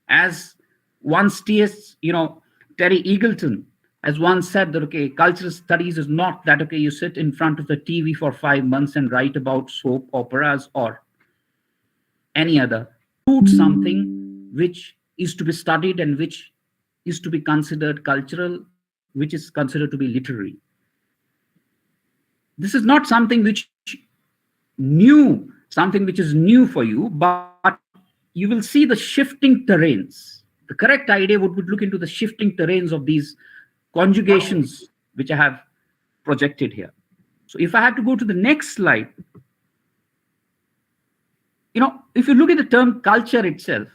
As once Terry Eagleton has once said that, okay, cultural studies is not that, okay, you sit in front of the TV for 5 months and write about soap operas or any other. Something which is to be studied and which is to be considered cultural, which is considered to be literary. This is not something which is new for you, but you will see the shifting terrains. The correct idea would look into the shifting terrains of these conjugations which I have projected here. So if I have to go to the next slide, if you look at the term culture itself,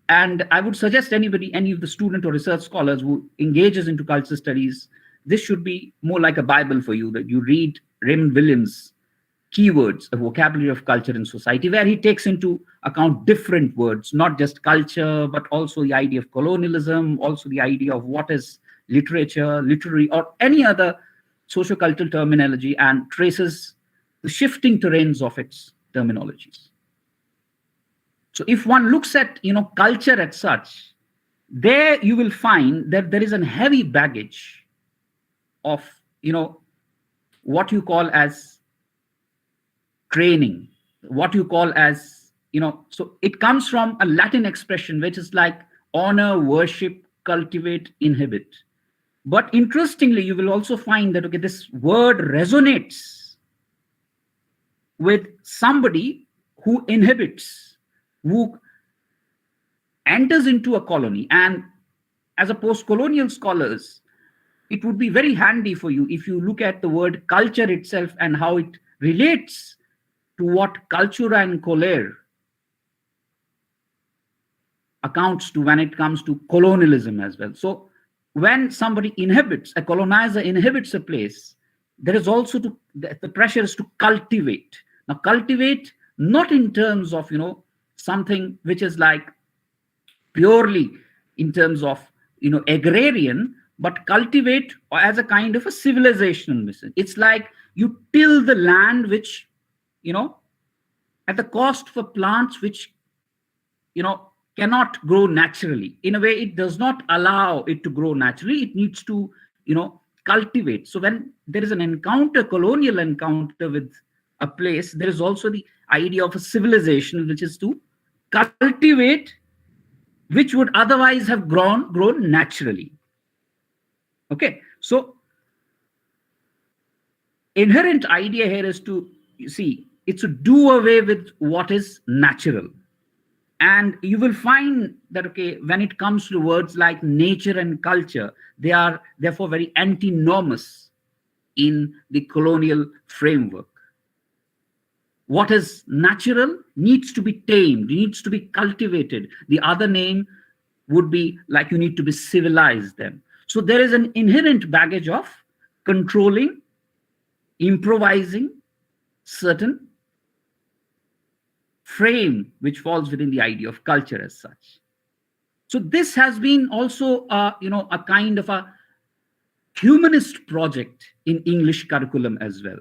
and I would suggest any of the student or research scholars who engages into cultural studies, this should be more like a Bible for you, that you read Raymond Williams' Keywords, a vocabulary of culture and society, where he takes into account different words, not just culture, but also the idea of colonialism, also the idea of what is literature, literary, or any other sociocultural terminology, and traces the shifting terrains of its terminologies. So if one looks at culture as such, there you will find that there is a heavy baggage of what you call as training, what you call as so it comes from a Latin expression which is like honor, worship, cultivate, inhibit. But interestingly, you will also find that, okay, this word resonates with somebody who inhibits, who enters into a colony. And as a post-colonial scholars, it would be very handy for you if you look at the word culture itself and how it relates to what cultura and colere accounts to when it comes to colonialism as well. So when somebody inhabits, a colonizer inhabits a place, there is also the pressure is to cultivate. Now, cultivate not in terms of something which is like purely in terms of agrarian, but cultivate as a kind of a civilizational mission. It's like you till the land which at the cost for plants which cannot grow naturally. In a way, it does not allow it to grow naturally. It needs to cultivate. So when there is an encounter, colonial encounter with a place, there is also the idea of a civilization which is to cultivate, which would otherwise have grown naturally. Okay, so inherent idea here is to see, it's to do away with what is natural. And you will find that, okay, when it comes to words like nature and culture, they are therefore very antinomous in the colonial framework. What is natural needs to be tamed, needs to be cultivated. The other name would be like you need to be civilized then. So there is an inherent baggage of controlling, improvising certain frame which falls within the idea of culture as such. So this has been also a kind of a humanist project in English curriculum as well.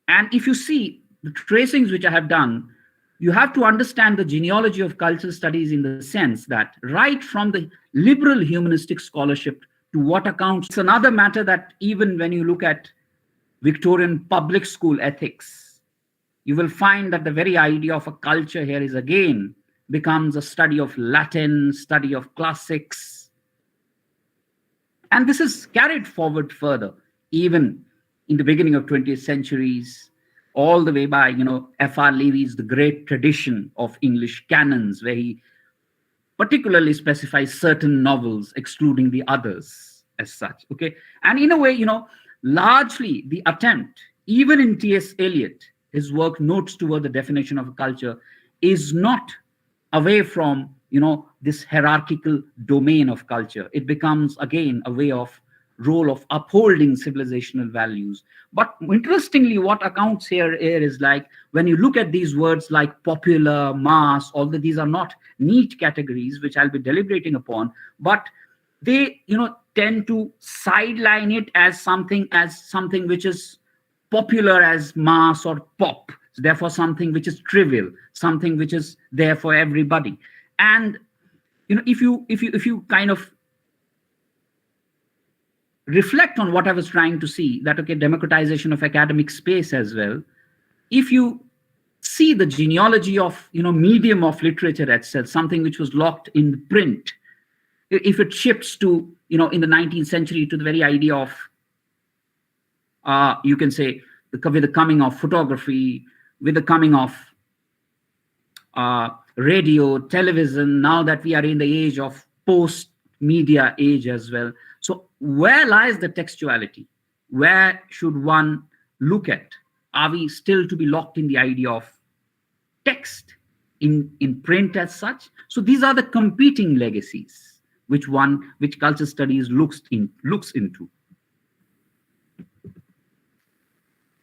And if you see the tracings which I have done, you have to understand the genealogy of cultural studies in the sense that right from the liberal humanistic scholarship to what accounts, it's another matter that even when you look at Victorian public school ethics, you will find that the very idea of a culture here is again becomes a study of Latin, study of classics. And this is carried forward further, even in the beginning of 20th centuries, all the way by, F.R. Levy's The Great Tradition of English Canons, where he particularly specifies certain novels, excluding the others as such, okay? And in a way, largely the attempt, even in T.S. Eliot, his work notes toward the definition of a culture, is not away from, this hierarchical domain of culture. It becomes, again, a way of role of upholding civilizational values. But interestingly, what accounts here is like, when you look at these words like popular, mass, although these are not neat categories, which I'll be deliberating upon, but they, tend to sideline it as something which is popular as mass or pop. So therefore, something which is trivial, something which is there for everybody. And if you kind of reflect on what I was trying to see, that okay, democratization of academic space as well. If you see the genealogy of medium of literature itself, something which was locked in print, if it shifts to in the 19th century to the very idea of you can say with the coming of photography, with the coming of radio, television, now that we are in the age of post-media age as well. So where lies the textuality? Where should one look at? Are we still to be locked in the idea of text in print as such? So these are the competing legacies which culture studies looks into.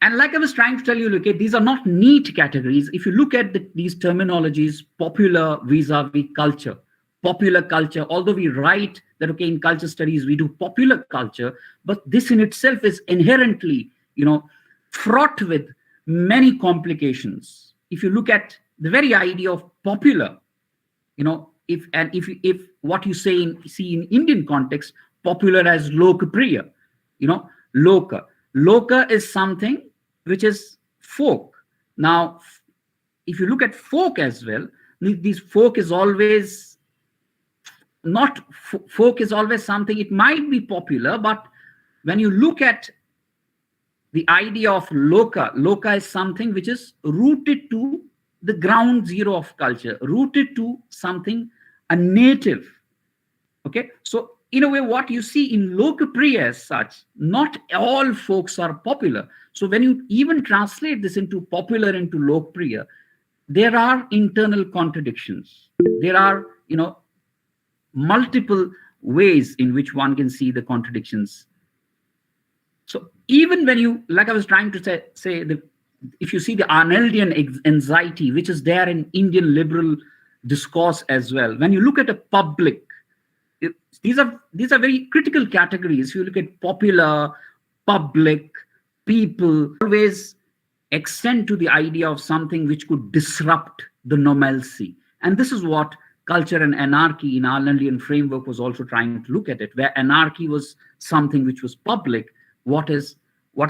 And like I was trying to tell you, okay, these are not neat categories. If you look at these terminologies, popular vis-a-vis culture, popular culture, although we write that, okay, in culture studies, we do popular culture, but this in itself is inherently, fraught with many complications. If you look at the very idea of popular, if what you see in Indian context, popular as lokpriya, loka. Loka is something which is folk. Now, if you look at folk as well, these folk is always not folk is always something, it might be popular, but when you look at the idea of loka is something which is rooted to the ground zero of culture, rooted to something, a native. Okay, so in a way, what you see in lokpriya as such, not all folks are popular. So when you even translate this into popular into lokpriya, there are internal contradictions. There are, multiple ways in which one can see the contradictions. So even when you, like I was trying to say if you see the Arnoldian anxiety, which is there in Indian liberal discourse as well, when you look at a public, these are very critical categories. If you look at popular, public, people, always extend to the idea of something which could disrupt the normalcy. And this is what culture and anarchy in Arnoldian framework was also trying to look at it, where anarchy was something which was public, what is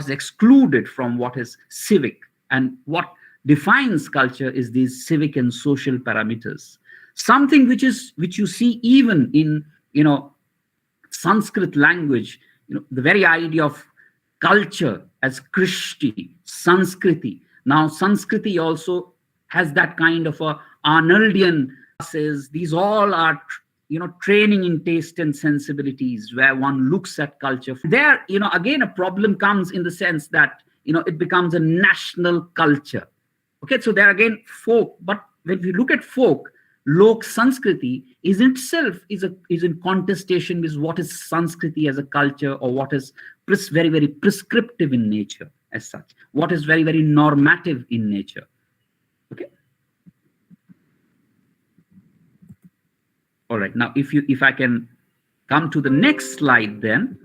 excluded from what is civic, and what defines culture is these civic and social parameters. Something which you see even in Sanskrit language, the very idea of culture as Krishti, Sanskriti. Now Sanskriti also has that kind of a Arnoldian classes. These all are training in taste and sensibilities, where one looks at culture. There, again, a problem comes in the sense that, it becomes a national culture. Okay, so there again, folk. But when we look at folk, Lok Sanskriti is itself is in contestation with what is Sanskriti as a culture, or what is very, very prescriptive in nature as such, what is very, very normative in nature. Okay. All right, now if I can come to the next slide then.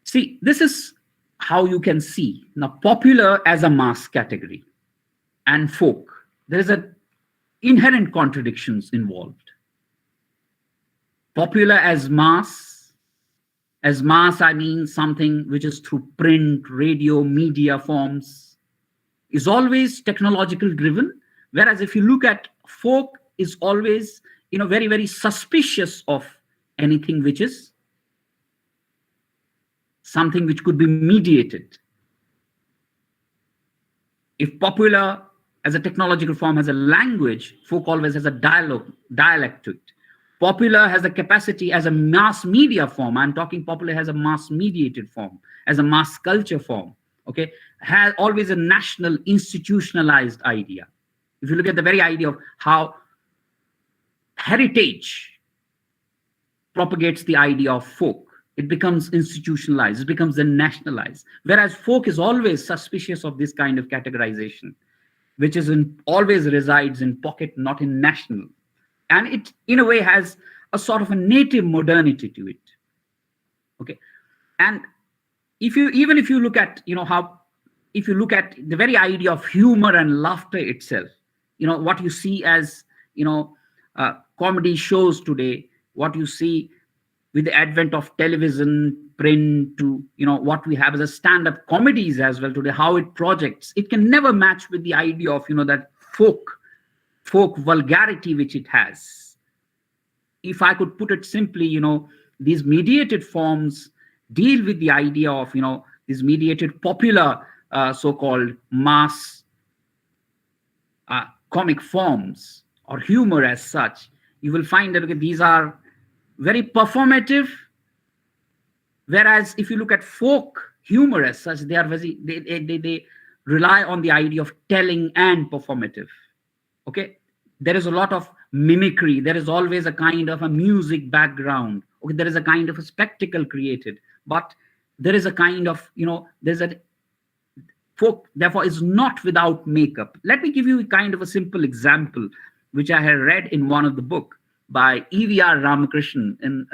See, this is how you can see now popular as a mass category and folk. There is an inherent contradictions involved. Popular as mass I mean something which is through print, radio, media forms, is always technological driven. Whereas if you look at folk, is always very, very suspicious of anything which is something which could be mediated. If popular as a technological form has a language, folk always has a dialect to it. Popular has a capacity as a mass media form. I'm talking popular has a mass mediated form, as a mass culture form. Okay, has always a national institutionalized idea. If you look at the very idea of how heritage propagates the idea of folk, it becomes institutionalized, it becomes then nationalized. Whereas folk is always suspicious of this kind of categorization, which is always resides in pocket, not in national. And it, in a way, has a sort of a native modernity to it. Okay, and if you look at how if you look at the very idea of humor and laughter itself, what you see as, comedy shows today, what you see with the advent of television, print, to what we have as a stand-up comedies as well today, how it projects, it can never match with the idea of that folk vulgarity which it has. If I could put it simply, these mediated forms deal with the idea of these mediated popular so-called mass comic forms or humor as such. You will find that, okay, these are very performative, whereas if you look at folk humor as such, they are they rely on the idea of telling and performative. Okay, there is a lot of mimicry, there is always a kind of a music background, okay, there is a kind of a spectacle created, but there is a kind of there's a folk therefore is not without makeup. Let me give you a kind of a simple example which I had read in one of the book by E.V.R. Ramakrishnan, and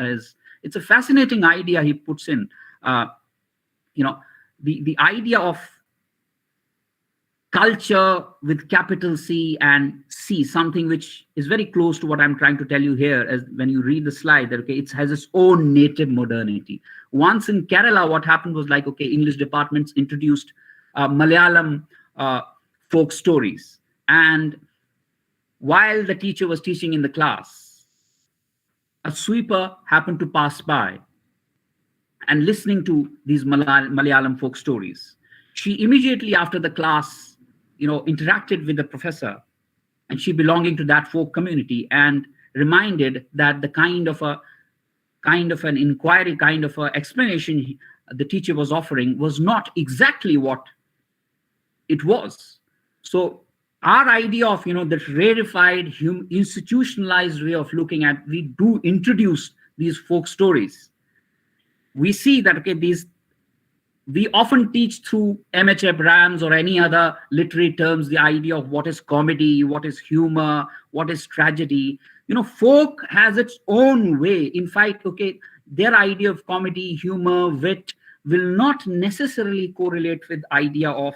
it's a fascinating idea he puts in. The idea of culture with capital C and C, something which is very close to what I'm trying to tell you here, as when you read the slide, that, okay, it has its own native modernity. Once in Kerala, what happened was, like, okay, English departments introduced Malayalam folk stories, and while the teacher was teaching in the class, a sweeper happened to pass by and listening to these Malayalam folk stories. She immediately after the class, interacted with the professor, and she belonging to that folk community, and reminded that the kind of an inquiry, kind of an explanation the teacher was offering was not exactly what it was. So our idea of that rarefied, institutionalized way of looking at, we do introduce these folk stories. We see that, okay, we often teach through M.H. Abrams or any other literary terms the idea of what is comedy, what is humor, what is tragedy. Folk has its own way. In fact, okay, their idea of comedy, humor, wit will not necessarily correlate with idea of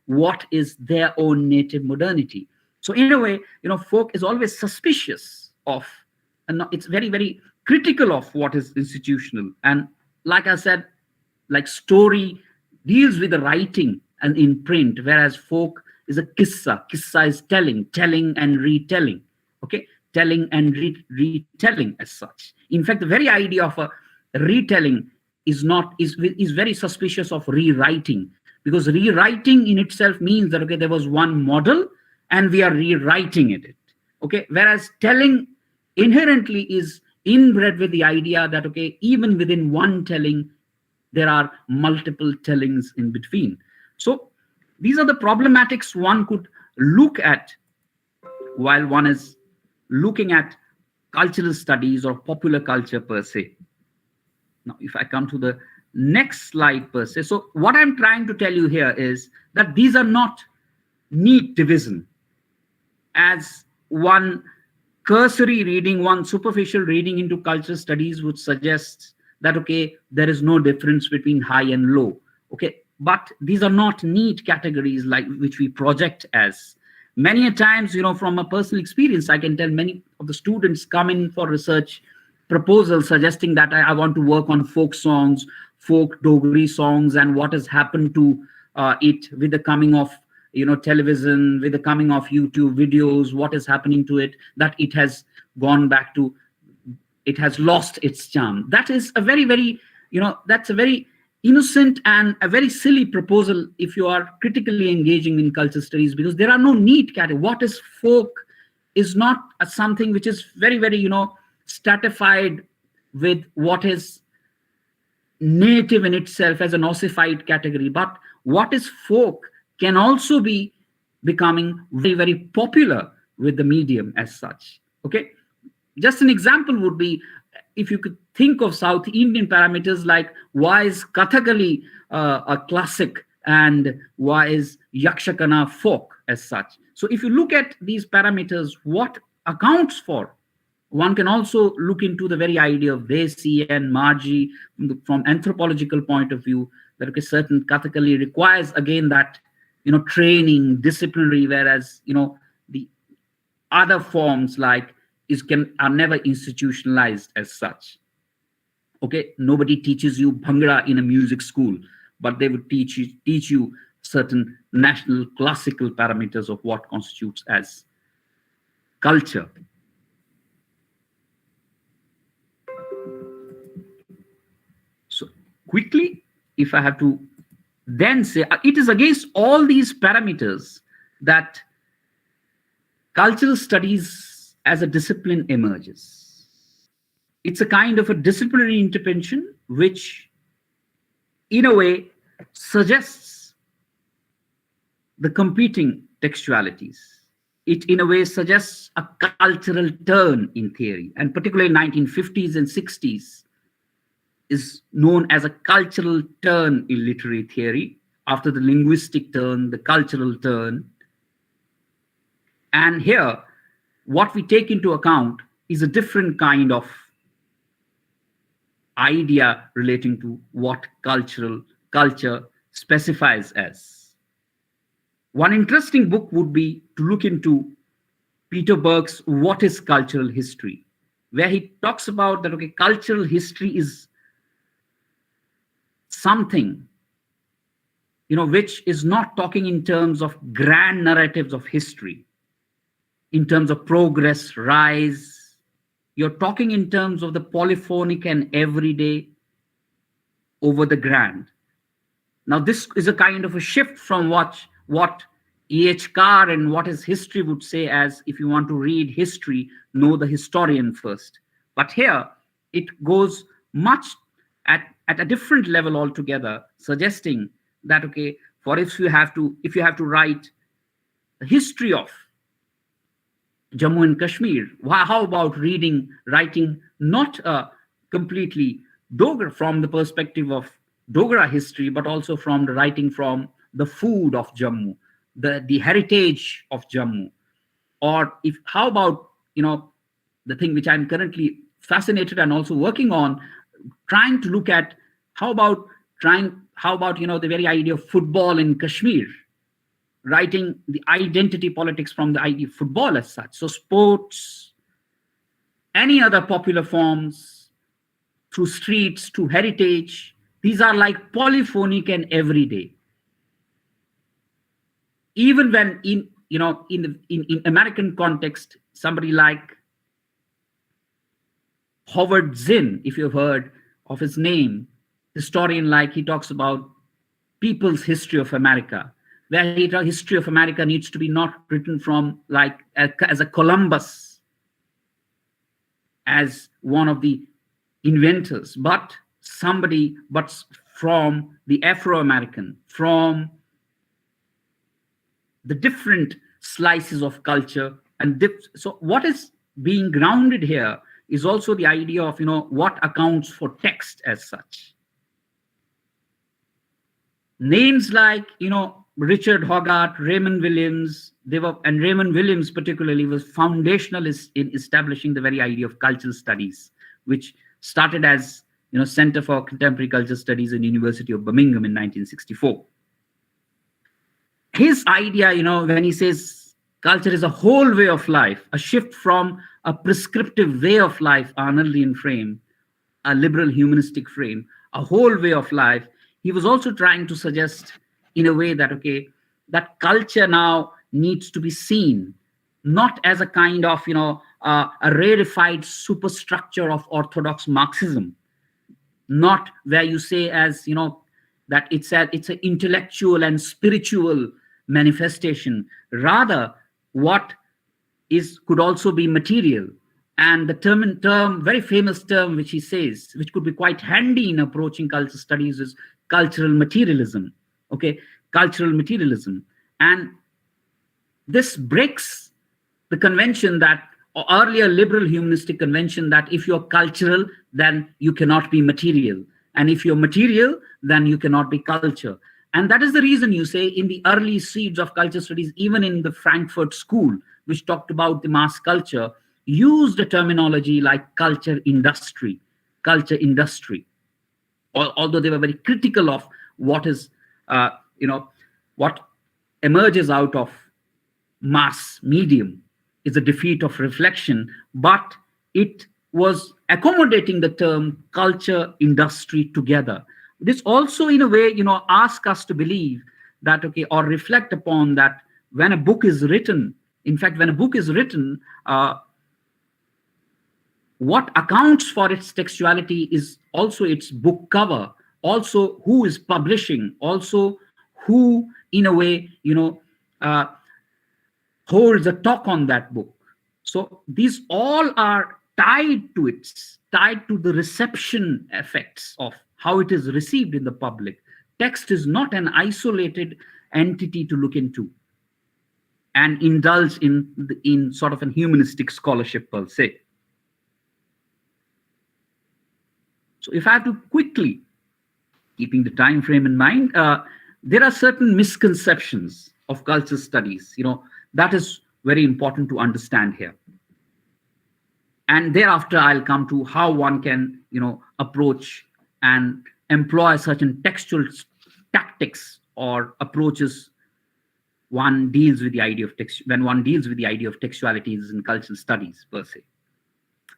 what is their own native modernity. So in a way, folk is always suspicious of, and it's very, very critical of what is institutional. And like I said, like story deals with the writing and in print, whereas folk is a kissa. Kissa is telling and retelling. Okay, telling and retelling as such. In fact, the very idea of a retelling is very suspicious of rewriting, because rewriting in itself means that, okay, there was one model and we are rewriting it. Okay, whereas telling inherently is inbred with the idea that, okay, even within one telling, there are multiple tellings in between. So these are the problematics one could look at while one is looking at cultural studies or popular culture per se. Now, if I come to the next slide per se, so what I'm trying to tell you here is that these are not neat division. As one cursory reading, one superficial reading into cultural studies would suggest that, okay, there is no difference between high and low. Okay, but these are not neat categories like which we project as. Many a times, from a personal experience, I can tell many of the students come in for research proposals suggesting that I want to work on folk songs, folk Dogri songs, and what has happened to it with the coming of television, with the coming of YouTube videos, what is happening to it, that it has gone back to, it has lost its charm. That is a very, very, that's a very innocent and a very silly proposal if you are critically engaging in culture studies, because there are no neat categories. What is folk is not something which is very, very, stratified with what is native in itself as an ossified category. But what is folk can also be becoming very, very popular with the medium as such. Okay, just an example would be, if you could think of South Indian parameters, like why is Kathakali a classic and why is Yakshagana folk as such. So if you look at these parameters, what accounts for One can also look into the very idea of desi and margi from anthropological point of view, that okay, certain kathakali requires again that training, disciplinary, whereas the other forms like are never institutionalized as such. Okay, nobody teaches you bhangra in a music school, but they would teach you certain national classical parameters of what constitutes as culture. So quickly, if I have to then say, it is against all these parameters that cultural studies as a discipline emerges. It's a kind of a disciplinary intervention which, in a way, suggests the competing textualities. It, in a way, suggests a cultural turn in theory, and particularly in 1950s and 60s, is known as a cultural turn in literary theory. After the linguistic turn, the cultural turn. And here, what we take into account is a different kind of idea relating to what culture specifies as. One interesting book would be to look into Peter Berg's What is Cultural History, where he talks about that, okay, cultural history is something which is not talking in terms of grand narratives of history, in terms of progress, rise. You're talking in terms of the polyphonic and everyday over the grand. Now, this is a kind of a shift from what E.H. Carr and What is History would say as, if you want to read history, know the historian first. But here, it goes much at a different level altogether, suggesting that, okay, for if you have to write the history of Jammu and Kashmir, how about writing not completely Dogra from the perspective of Dogra history, but also from the writing from the food of Jammu, the heritage of Jammu, or how about the thing which I'm currently fascinated and also working on, trying to look at how about the very idea of football in Kashmir, writing the identity politics from the idea of football as such. So sports, any other popular forms, through streets, to heritage, these are like polyphonic and everyday. Even when in American context, somebody like Howard Zinn, if you've heard of his name, historian, like he talks about people's history of America, where history of America needs to be not written from like as a Columbus, as one of the inventors, but from the Afro-American, from the different slices of culture. And so what is being grounded here is also the idea of what accounts for text as such. Names like Richard Hogarth, Raymond Williams, and Raymond Williams particularly was foundational in establishing the very idea of cultural studies, which started as Center for Contemporary Culture Studies in University of Birmingham in 1964. His idea, when he says culture is a whole way of life, a shift from a prescriptive way of life, Arnoldian frame, a liberal humanistic frame, a whole way of life, he was also trying to suggest in a way that, okay, that culture now needs to be seen not as a kind of, a rarefied superstructure of orthodox Marxism, not where you say as, that it's an intellectual and spiritual manifestation, rather what could also be material. And the term, very famous term, which he says, which could be quite handy in approaching culture studies, is cultural materialism. Okay, cultural materialism. And this breaks the convention that, or earlier liberal humanistic convention, that if you're cultural, then you cannot be material. And if you're material, then you cannot be culture. And that is the reason you say in the early seeds of culture studies, even in the Frankfurt School, which talked about the mass culture, used a terminology like culture industry, although they were very critical of what is, what emerges out of mass medium is a defeat of reflection, but it was accommodating the term culture industry together. This also, in a way, ask us to believe that, okay, or reflect upon that when a book is written, in fact, when a book is written, what accounts for its textuality is also its book cover, also who is publishing, also who, in a way, holds a talk on that book. So these all are tied to the reception effects of how it is received in the public. Text is not an isolated entity to look into and indulge in sort of a humanistic scholarship per se. So if I have to quickly, keeping the time frame in mind, there are certain misconceptions of culture studies, that is very important to understand here. And thereafter, I'll come to how one can, approach and employ certain textual tactics or approaches one deals with the idea of text when one deals with the idea of textualities in cultural studies per se.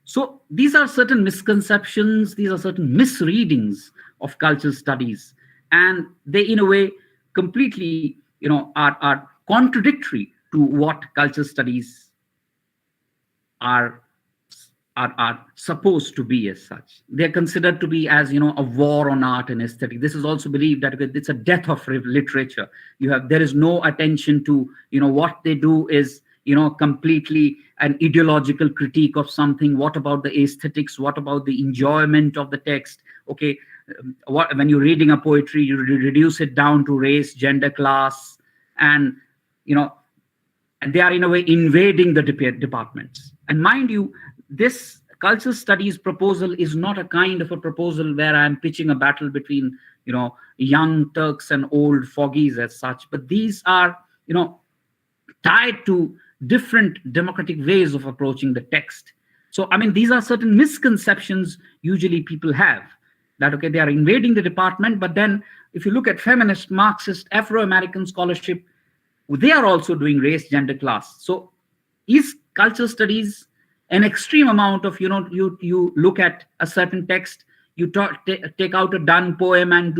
So these are certain misconceptions, these are certain misreadings of cultural studies, and they, in a way, completely, are contradictory to what cultural studies are supposed to be as such. They're considered to be as, a war on art and aesthetic. This is also believed that it's a death of literature. There is no attention to, what they do is, completely an ideological critique of something. What about the aesthetics? What about the enjoyment of the text? Okay, when you're reading a poetry, you reduce it down to race, gender, class, and, and they are, in a way, invading the departments. And mind you, this cultural studies proposal is not a kind of a proposal where I'm pitching a battle between, young Turks and old foggies as such, but these are, tied to different democratic ways of approaching the text. So, I mean, these are certain misconceptions usually people have, that, okay, they are invading the department, but then if you look at feminist, Marxist, Afro-American scholarship, they are also doing race, gender, class. So is cultural studies an extreme amount of, you look at a certain text, you take out a done poem and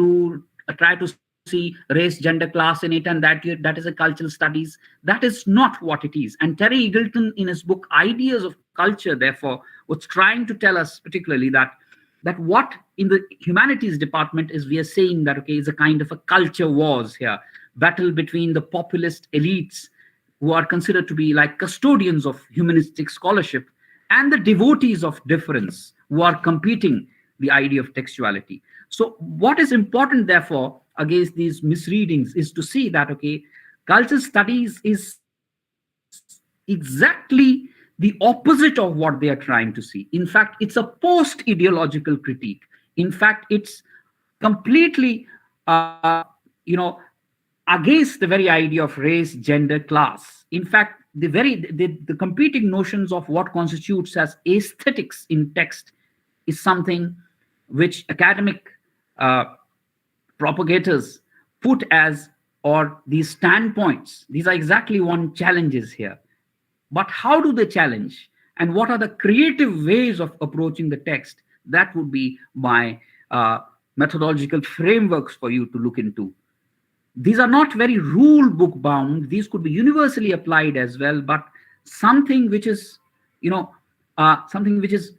try to see race, gender, class in it, and that is a cultural studies. That is not what it is. And Terry Eagleton, in his book Ideas of Culture, therefore, was trying to tell us particularly that what in the humanities department is, we are saying that, okay, is a kind of a culture wars here, battle between the populist elites who are considered to be like custodians of humanistic scholarship and the devotees of difference who are competing the idea of textuality. So what is important, therefore, against these misreadings is to see that, okay, cultural studies is exactly the opposite of what they are trying to see. In fact, it's a post-ideological critique. In fact, it's completely, against the very idea of race, gender, class. In fact, the competing notions of what constitutes as aesthetics in text is something which academic propagators put as, or these standpoints. These are exactly one challenges here. But how do they challenge? And what are the creative ways of approaching the text? That would be my methodological frameworks for you to look into. These are not very rule book bound. These could be universally applied as well, but something which is, something which is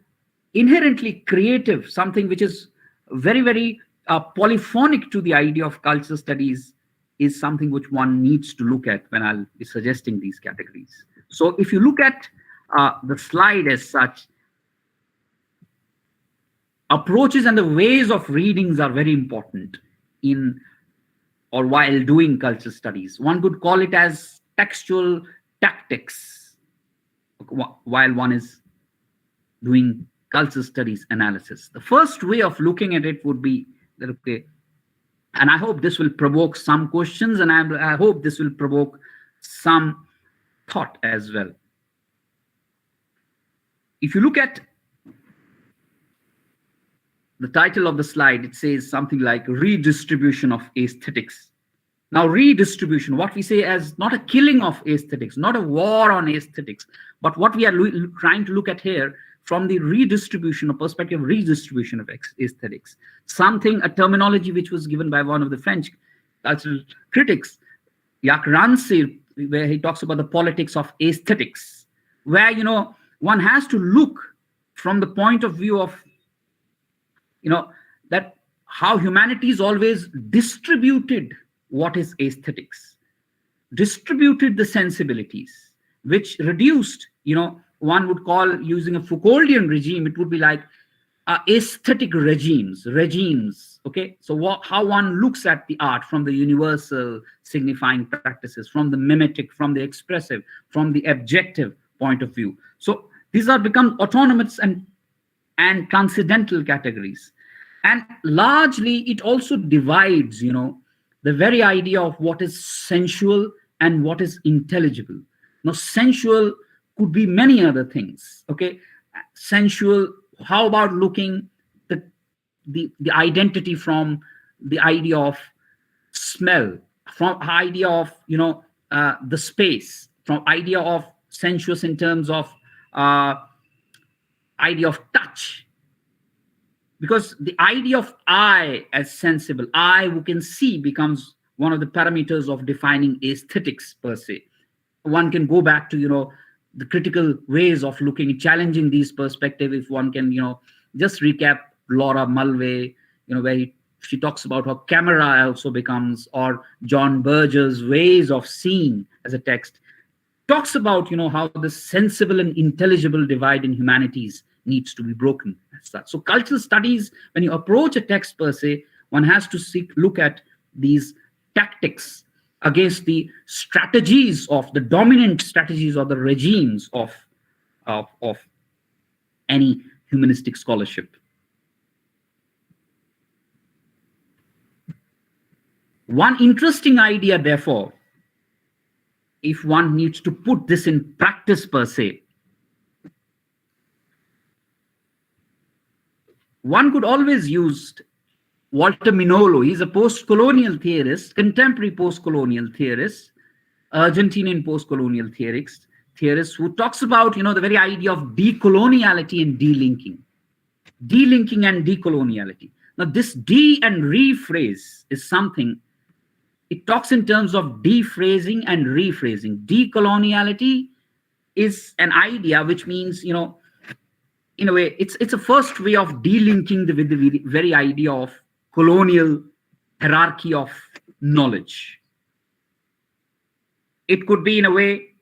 inherently creative, something which is very, very polyphonic to the idea of cultural studies is something which one needs to look at when I'll be suggesting these categories. So if you look at the slide as such, approaches and the ways of readings are very important in or while doing cultural studies. One could call it as textual tactics while one is doing cultural studies analysis. The first way of looking at it would be that, okay, and I hope this will provoke some questions, and I hope this will provoke some thought as well. If you look at the title of the slide, it says something like Redistribution of Aesthetics. Now, redistribution, what we say as not a killing of aesthetics, not a war on aesthetics, but what we are trying to look at here from the redistribution, a perspective of redistribution of aesthetics. Something, a terminology which was given by one of the French cultural critics, Jacques Rancière, where he talks about the politics of aesthetics, where, one has to look from the point of view of, that how humanities always distributed what is aesthetics, distributed the sensibilities, which reduced, one would call, using a Foucauldian regime, it would be like aesthetic regimes, okay? So how one looks at the art from the universal signifying practices, from the mimetic, from the expressive, from the objective point of view. So these are become autonomous and transcendental categories. And largely, it also divides, the very idea of what is sensual and what is intelligible. Now, sensual could be many other things, okay? Sensual, how about looking the identity from the idea of smell, from idea of, the space, from idea of sensuous in terms of idea of touch. Because the idea of I as sensible, I who can see, becomes one of the parameters of defining aesthetics per se. One can go back to, the critical ways of looking, challenging these perspectives. If one can, just recap Laura Mulvey, where she talks about how camera also becomes, or John Berger's ways of seeing as a text, talks about, how the sensible and intelligible divide in humanities needs to be broken as such. So cultural studies, when you approach a text per se, one has to look at these tactics against the strategies of the dominant strategies or the regimes of any humanistic scholarship. One interesting idea, therefore, if one needs to put this in practice per se, one could always use Walter Mignolo. He's a post-colonial theorist, contemporary post-colonial theorist, Argentinian post-colonial theorist, who talks about, the very idea of decoloniality and delinking and decoloniality. Now, this de and rephrase is something, it talks in terms of defrasing and rephrasing. Decoloniality is an idea which means, in a way, it's a first way of delinking with the very idea of colonial hierarchy of knowledge. It could be, in a way,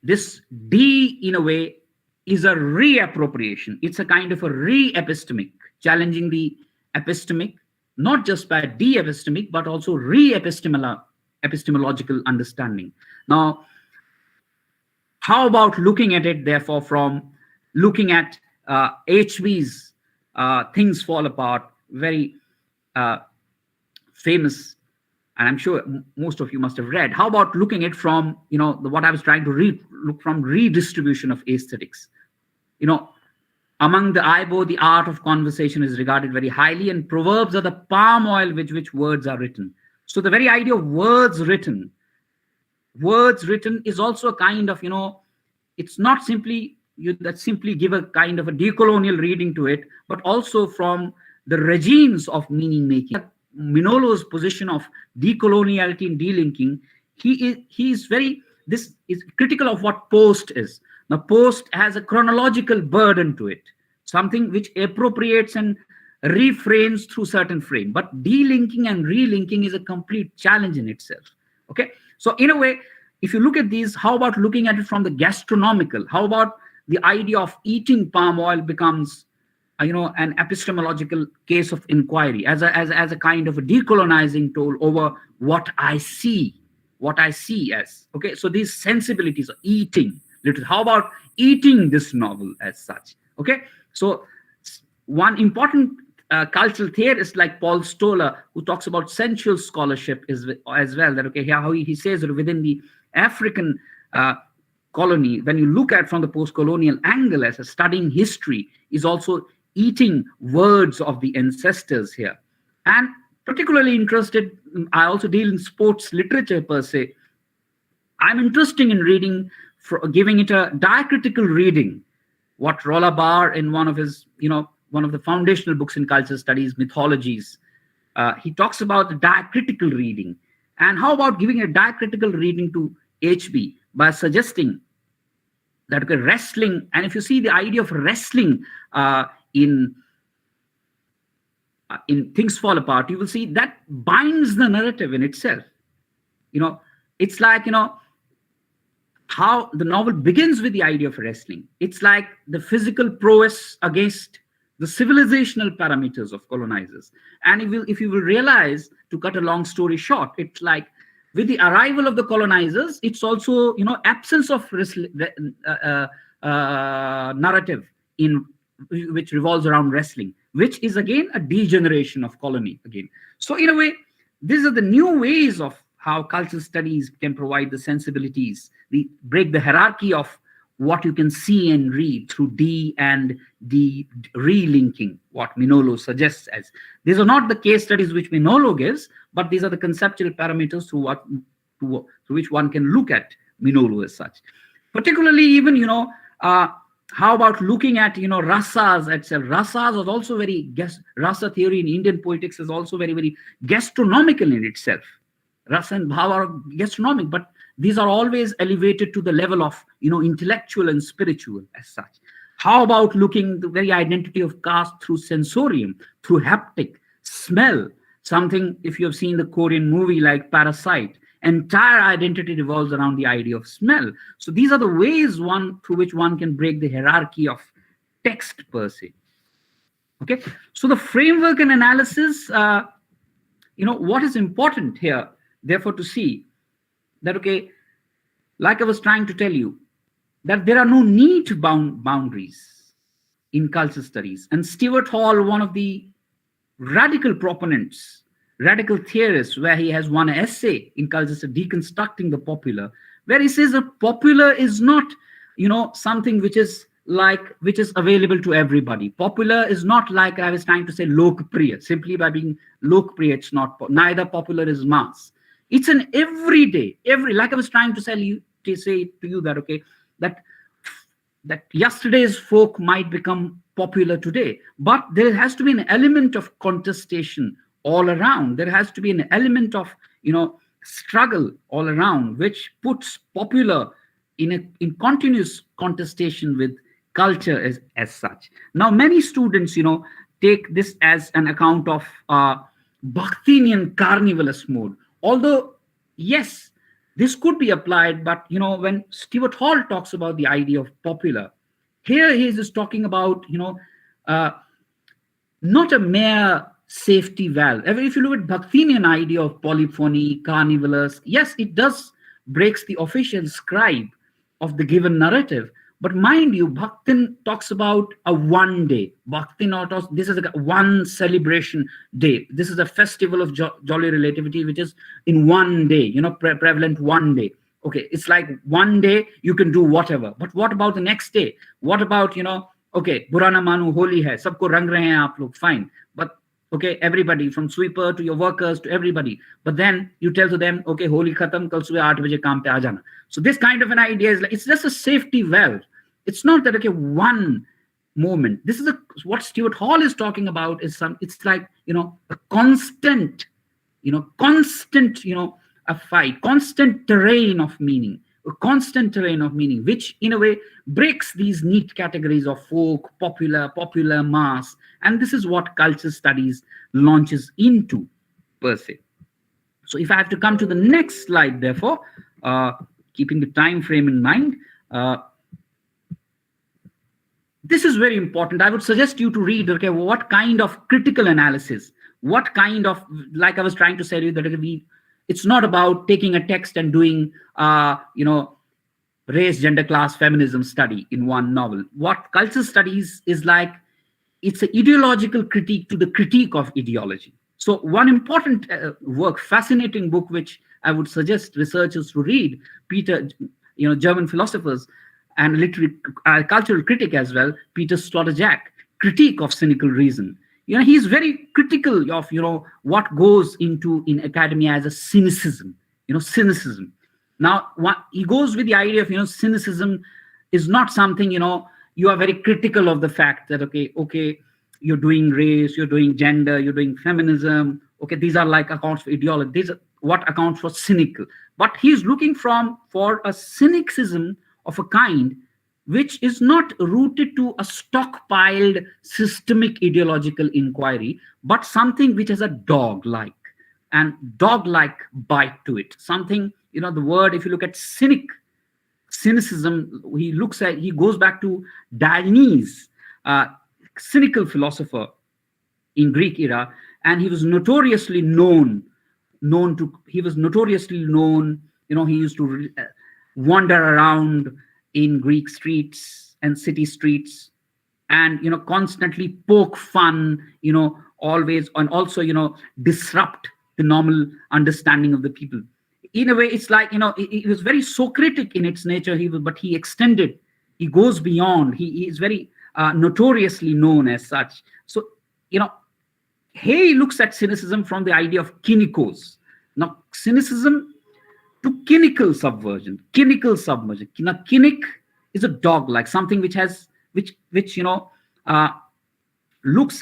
this D, in a way, is a reappropriation. It's a kind of a re-epistemic, challenging the epistemic, not just by de-epistemic, but also re-epistemological understanding. Now, how about looking at it, therefore, from looking at HV's Things Fall Apart, very famous, and I'm sure most of you must have read. How about looking at it from, what I was trying to look from redistribution of aesthetics? Among the Ibo, the art of conversation is regarded very highly, and proverbs are the palm oil with which words are written. So the very idea of words written is also a kind of, it's not simply that simply give a kind of a decolonial reading to it, but also from the regimes of meaning making. Minolo's position of decoloniality and delinking, this is critical of what post is. Now, post has a chronological burden to it, something which appropriates and reframes through certain frame. But delinking and relinking is a complete challenge in itself. Okay, so in a way, if you look at these, how about looking at it from the gastronomical? How about the idea of eating palm oil becomes, an epistemological case of inquiry as a kind of a decolonizing tool over what I see as. Okay, so these sensibilities of eating. How about eating this novel as such? Okay, so one important cultural theorist like Paul Stoller, who talks about sensual scholarship as well, that how he says that within the African post-colony, when you look at from the post-colonial angle as a studying history, is also eating words of the ancestors here. And particularly interested, I also deal in sports literature per se. I'm interested in reading, giving it a diacritical reading. What Rolla Barr in one of his, one of the foundational books in culture studies, Mythologies, he talks about the diacritical reading. And how about giving a diacritical reading to HB by suggesting that okay, wrestling, and if you see the idea of wrestling in Things Fall Apart, you will see that binds the narrative in itself. It's like, how the novel begins with the idea of wrestling. It's like the physical prowess against the civilizational parameters of colonizers. And if you will realize, to cut a long story short, it's like with the arrival of the colonizers, it's also, absence of narrative in which revolves around wrestling, which is again a degeneration of colony again. So in a way, these are the new ways of how cultural studies can provide the sensibilities, break the hierarchy of what you can see and read through D and D relinking, what Minolo suggests as. These are not the case studies which Minolo gives, but these are the conceptual parameters through which one can look at Minolo as such. Particularly even, how about looking at, rasas itself? Rasas is also rasa theory in Indian poetics is also very, very gastronomical in itself. Rasa and bhava are gastronomic, but these are always elevated to the level of, intellectual and spiritual as such. How about looking the very identity of caste through sensorium, through haptic, smell, something, if you have seen the Korean movie like Parasite, entire identity revolves around the idea of smell. So these are the ways through which one can break the hierarchy of text per se. Okay, so the framework and analysis, what is important here, therefore, to see that, okay, like I was trying to tell you, that there are no neat boundaries in culture studies. And Stuart Hall, one of the radical proponents, radical theorists, where he has one essay in culture studies, Deconstructing the Popular, where he says that popular is not, something which is available to everybody. Popular is not like I was trying to say lokpriya. Simply by being lokpriya, it's not, neither popular is mass. It's an everyday, like I was trying to say to you that, okay, that yesterday's folk might become popular today, but there has to be an element of contestation all around. There has to be an element of, struggle all around, which puts popular in continuous contestation with culture as such. Now, many students, take this as an account of Bakhtinian carnivalous mode. Although, yes, this could be applied, but, when Stuart Hall talks about the idea of popular, here he is just talking about, not a mere safety valve. If you look at Bakhtinian idea of polyphony, carnivalous, yes, it does breaks the official scribe of the given narrative. But mind you, Bakhtin talks about a one day. Bakhtin, this is a one celebration day. This is a festival of jolly relativity, which is in one day, prevalent one day. Okay, it's like one day you can do whatever. But what about the next day? What about, okay, Burana Manu, Holi hai, sabko rang rahe hain aap log, fine. But okay, everybody from sweeper to your workers to everybody. But then you tell to them, okay, Holi khatam, kal subah 8 baje kaam pe aa jana. So this kind of an idea is like, it's just a safety valve. It's not that, okay, one moment. This is what Stuart Hall is talking about is it's like, a constant, a fight, constant terrain of meaning, which in a way breaks these neat categories of folk, popular, mass. And this is what culture studies launches into per se. So if I have to come to the next slide, therefore, keeping the time frame in mind, this is very important. I would suggest you to read, okay, what kind of critical analysis, what kind of, like I was trying to say to you, that it's not about taking a text and doing, race, gender, class, feminism study in one novel. What culture studies is like, it's an ideological critique to the critique of ideology. So one important work, fascinating book, which I would suggest researchers to read, German philosophers and literary cultural critic as well, Peter Sloterdijk, critique of cynical reason. He's very critical of what goes into in academia as a cynicism. Cynicism. Now, he goes with the idea of cynicism is not something you are very critical of the fact that okay, you're doing race, you're doing gender, you're doing feminism. Okay, these are like accounts for ideology. These are what accounts for cynical. But he's looking for a cynicism of a kind which is not rooted to a stockpiled systemic ideological inquiry, but something which has a dog-like bite to it. Something, the word, if you look at cynicism, he goes back to Dionys, cynical philosopher in Greek era, and he was notoriously known. He used to wander around in Greek streets and city streets, and constantly poke fun, always, and also disrupt the normal understanding of the people. In a way, it's like it was very Socratic in its nature. But he extended. He goes beyond. He is very notoriously known as such. So Hay looks at cynicism from the idea of kynikos. Now, cynicism to kynical subversion. Now, kynic is a dog-like, something which has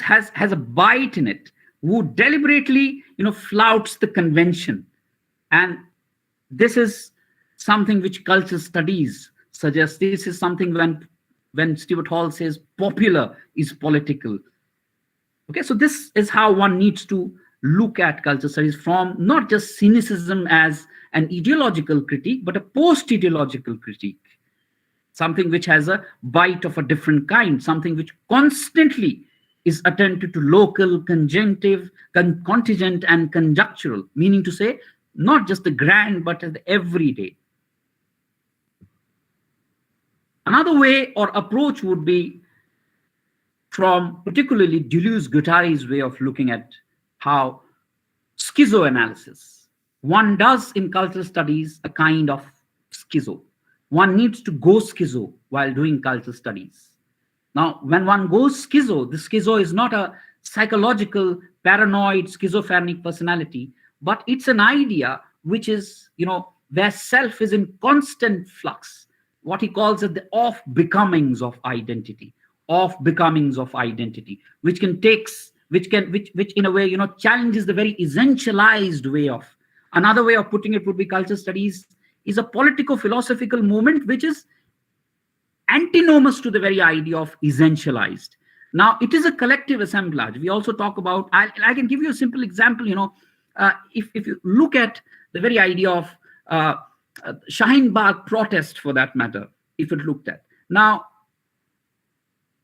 has a bite in it, who deliberately flouts the convention. And this is something which culture studies suggests. This is something when Stuart Hall says popular is political. Okay, so this is how one needs to look at culture studies, from not just cynicism as an ideological critique, but a post-ideological critique. Something which has a bite of a different kind, something which constantly is attentive to local, contingent, and conjunctural, meaning to say, not just the grand, but the everyday. Another way or approach would be from particularly Deleuze-Guattari's way of looking at how schizoanalysis. One does in cultural studies a kind of schizo. One needs to go schizo while doing cultural studies. Now, when one goes schizo, the schizo is not a psychological, paranoid, schizophrenic personality, but it's an idea which is, where self is in constant flux. What he calls it the off-becomings of identity, which in a way, challenges the very essentialized way of. Another way of putting it would be culture studies is a politico-philosophical movement which is antinomous to the very idea of essentialized. Now, it is a collective assemblage. We also talk about, I can give you a simple example, if you look at the very idea of Shaheen Bagh protest, for that matter, if it looked at. Now,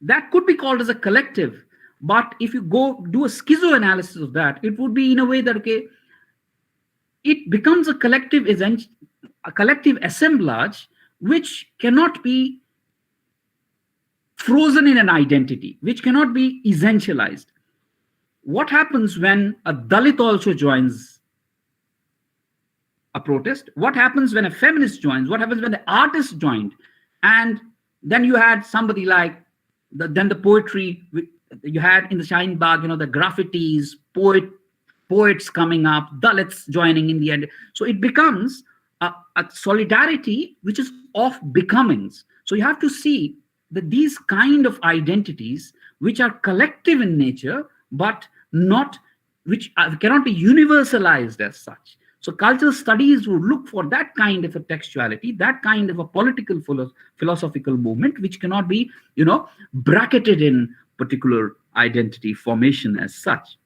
that could be called as a collective, but if you go do a schizoanalysis of that, it would be in a way that, okay, it becomes a collective assemblage which cannot be frozen in an identity, which cannot be essentialized. What happens when a Dalit also joins a protest? What happens when a feminist joins? What happens when the artist joined? And then you had somebody like the poetry you had in the Shaheen Bagh, the graffitis, poets coming up, Dalits joining in the end. So it becomes a solidarity which is of becomings. So you have to see that these kind of identities which are collective in nature, but which cannot be universalized as such. So cultural studies would look for that kind of a textuality, that kind of a political philosophical movement, which cannot be, bracketed in particular identity formation as such.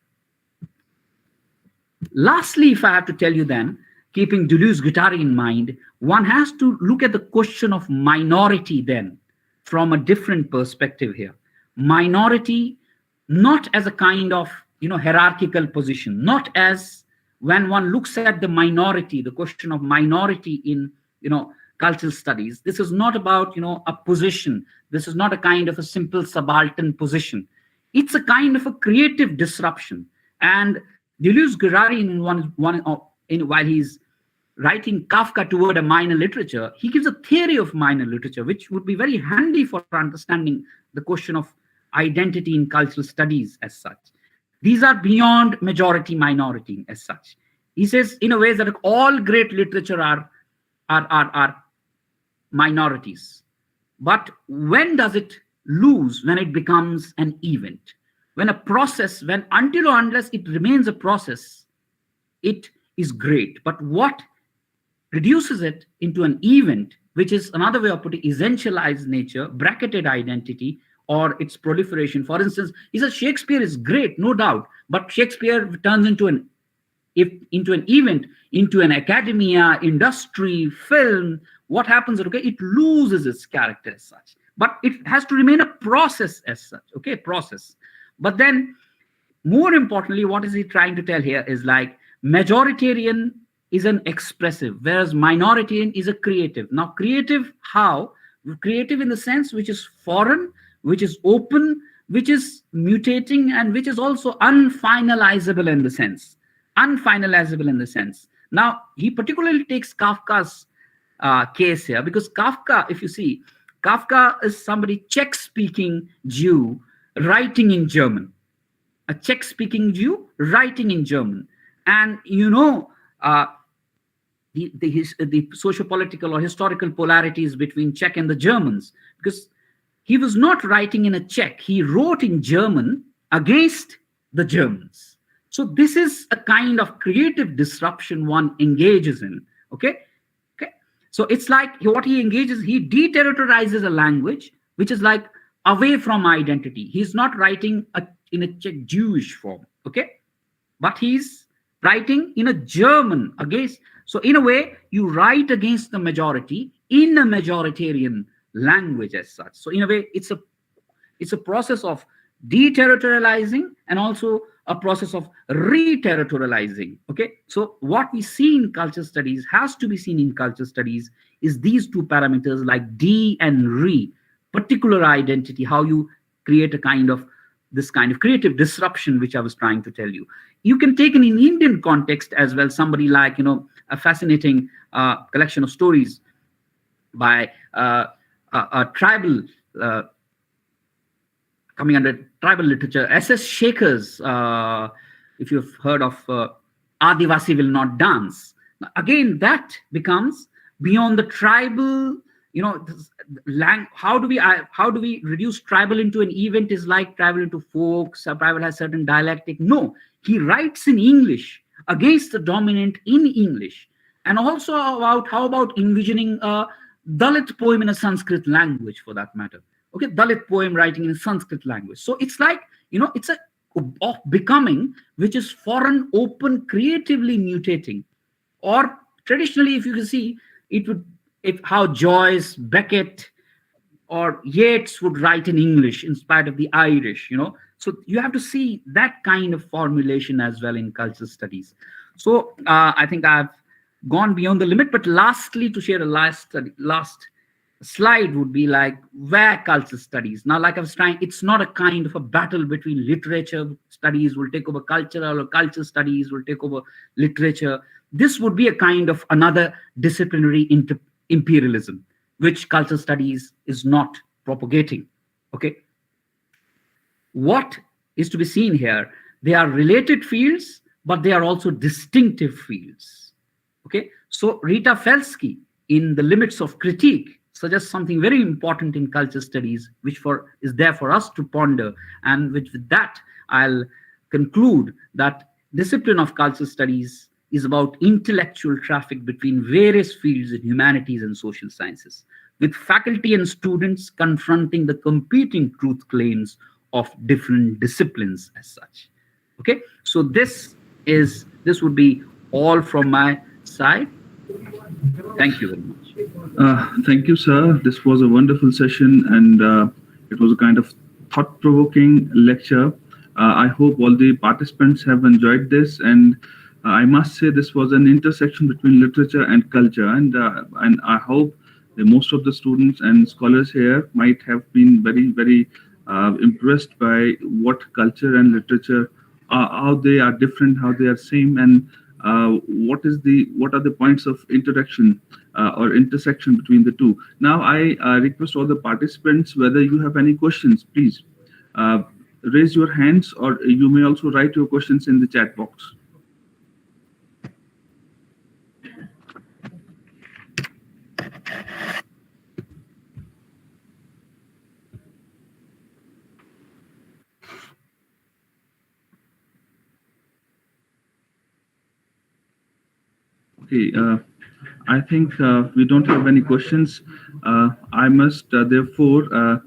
Lastly, if I have to tell you then, keeping Deleuze-Guattari in mind, one has to look at the question of minority then from a different perspective here. Minority, not as a kind of, hierarchical position, not as when one looks at the minority, the question of minority in, cultural studies, this is not about, a position. This is not a kind of a simple subaltern position. It's a kind of a creative disruption. And Deleuze-Guattari, while he's writing Kafka toward a minor literature, he gives a theory of minor literature, which would be very handy for understanding the question of identity in cultural studies as such. These are beyond majority minority as such. He says in a way that all great literature are minorities. But when does it lose? When it becomes an event. When a process, when until or unless it remains a process, it is great. But what reduces it into an event, which is another way of putting essentialized nature, bracketed identity, or its proliferation. For instance, he says Shakespeare is great, no doubt, but Shakespeare turns into an event, into an academia, industry, film. What happens? Okay, it loses its character as such, but it has to remain a process as such. Okay, process. But then, more importantly, what is he trying to tell here is like majoritarian is an expressive, whereas minoritarian is a creative. Now, creative how? Creative in the sense which is foreign, which is open, which is mutating, and which is also unfinalizable in the sense. Unfinalizable in the sense. Now, he particularly takes Kafka's case here, because Kafka, if you see, Kafka is somebody Czech-speaking Jew writing in German. A Czech-speaking Jew writing in German. And you know, the socio-political or historical polarities between Czech and the Germans, because he was not writing in a Czech, he wrote in German against the Germans. So this is a kind of creative disruption one engages in. Okay. So it's like what he engages, he deterritorializes a language which is like away from identity. He's not writing in a Czech Jewish form. Okay, but he's writing in a German against. So in a way, you write against the majority in a majoritarian language as such. So in a way, it's a process of deterritorializing and also a process of re-territorializing. Okay, so what we see in culture studies has to be seen in culture studies is these two parameters like de and re, particular identity, how you create this kind of creative disruption, which I was trying to tell you. You can take in Indian context as well, somebody like, a fascinating collection of stories by a tribal, coming under tribal literature, S.S. Shekhar's, if you've heard of Adivasi Will Not Dance. Again, that becomes beyond the tribal, how do we reduce tribal into an event is like tribal into folk, tribal has certain dialectic. No, he writes in English against the dominant in English. And also how about envisioning a Dalit poem in a Sanskrit language for that matter. Okay, Dalit poem writing in a Sanskrit language. So it's like, it's a of becoming, which is foreign, open, creatively mutating. Or traditionally, if you can see, how Joyce, Beckett, or Yeats would write in English in spite of the Irish, So you have to see that kind of formulation as well in cultural studies. So I think I've gone beyond the limit, but lastly, to share a last slide would be like where culture studies. Now, like I was trying, it's not a kind of a battle between literature studies will take over cultural, or culture studies will take over literature. This would be a kind of another disciplinary imperialism, which culture studies is not propagating. Okay. What is to be seen here? They are related fields, but they are also distinctive fields. Okay. So Rita Felsky, in The Limits of Critique, suggests something very important in culture studies, which is there for us to ponder. And with that, I'll conclude that discipline of culture studies is about intellectual traffic between various fields in humanities and social sciences, with faculty and students confronting the competing truth claims of different disciplines as such. Okay, so this would be all from my side. Thank you very much. Thank you, sir. This was a wonderful session, and it was a kind of thought-provoking lecture. I hope all the participants have enjoyed this, and I must say this was an intersection between literature and culture, and I hope that most of the students and scholars here might have been very, very impressed by what culture and literature are, how they are different, how they are same, and what are the points of interaction or intersection between the two. Now, I request all the participants, whether you have any questions, please uh, raise your hands, or you may also write your questions in the chat box. Okay, I think we don't have any questions. I must therefore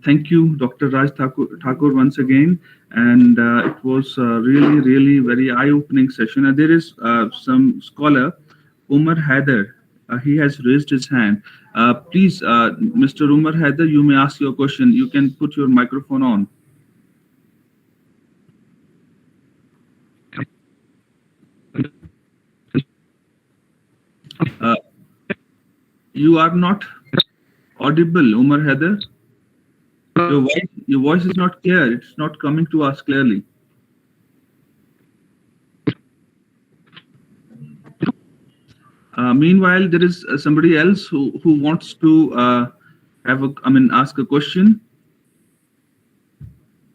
thank you, Dr. Raj Thakur, once again. And it was really, really very eye-opening session. And there is some scholar, Umar Haider. He has raised his hand. Please, Mr. Umar Haider, you may ask your question. You can put your microphone on. You are not audible, Umar Haider. Your voice is not clear. It's not coming to us clearly. Meanwhile, there is somebody else who wants to ask a question.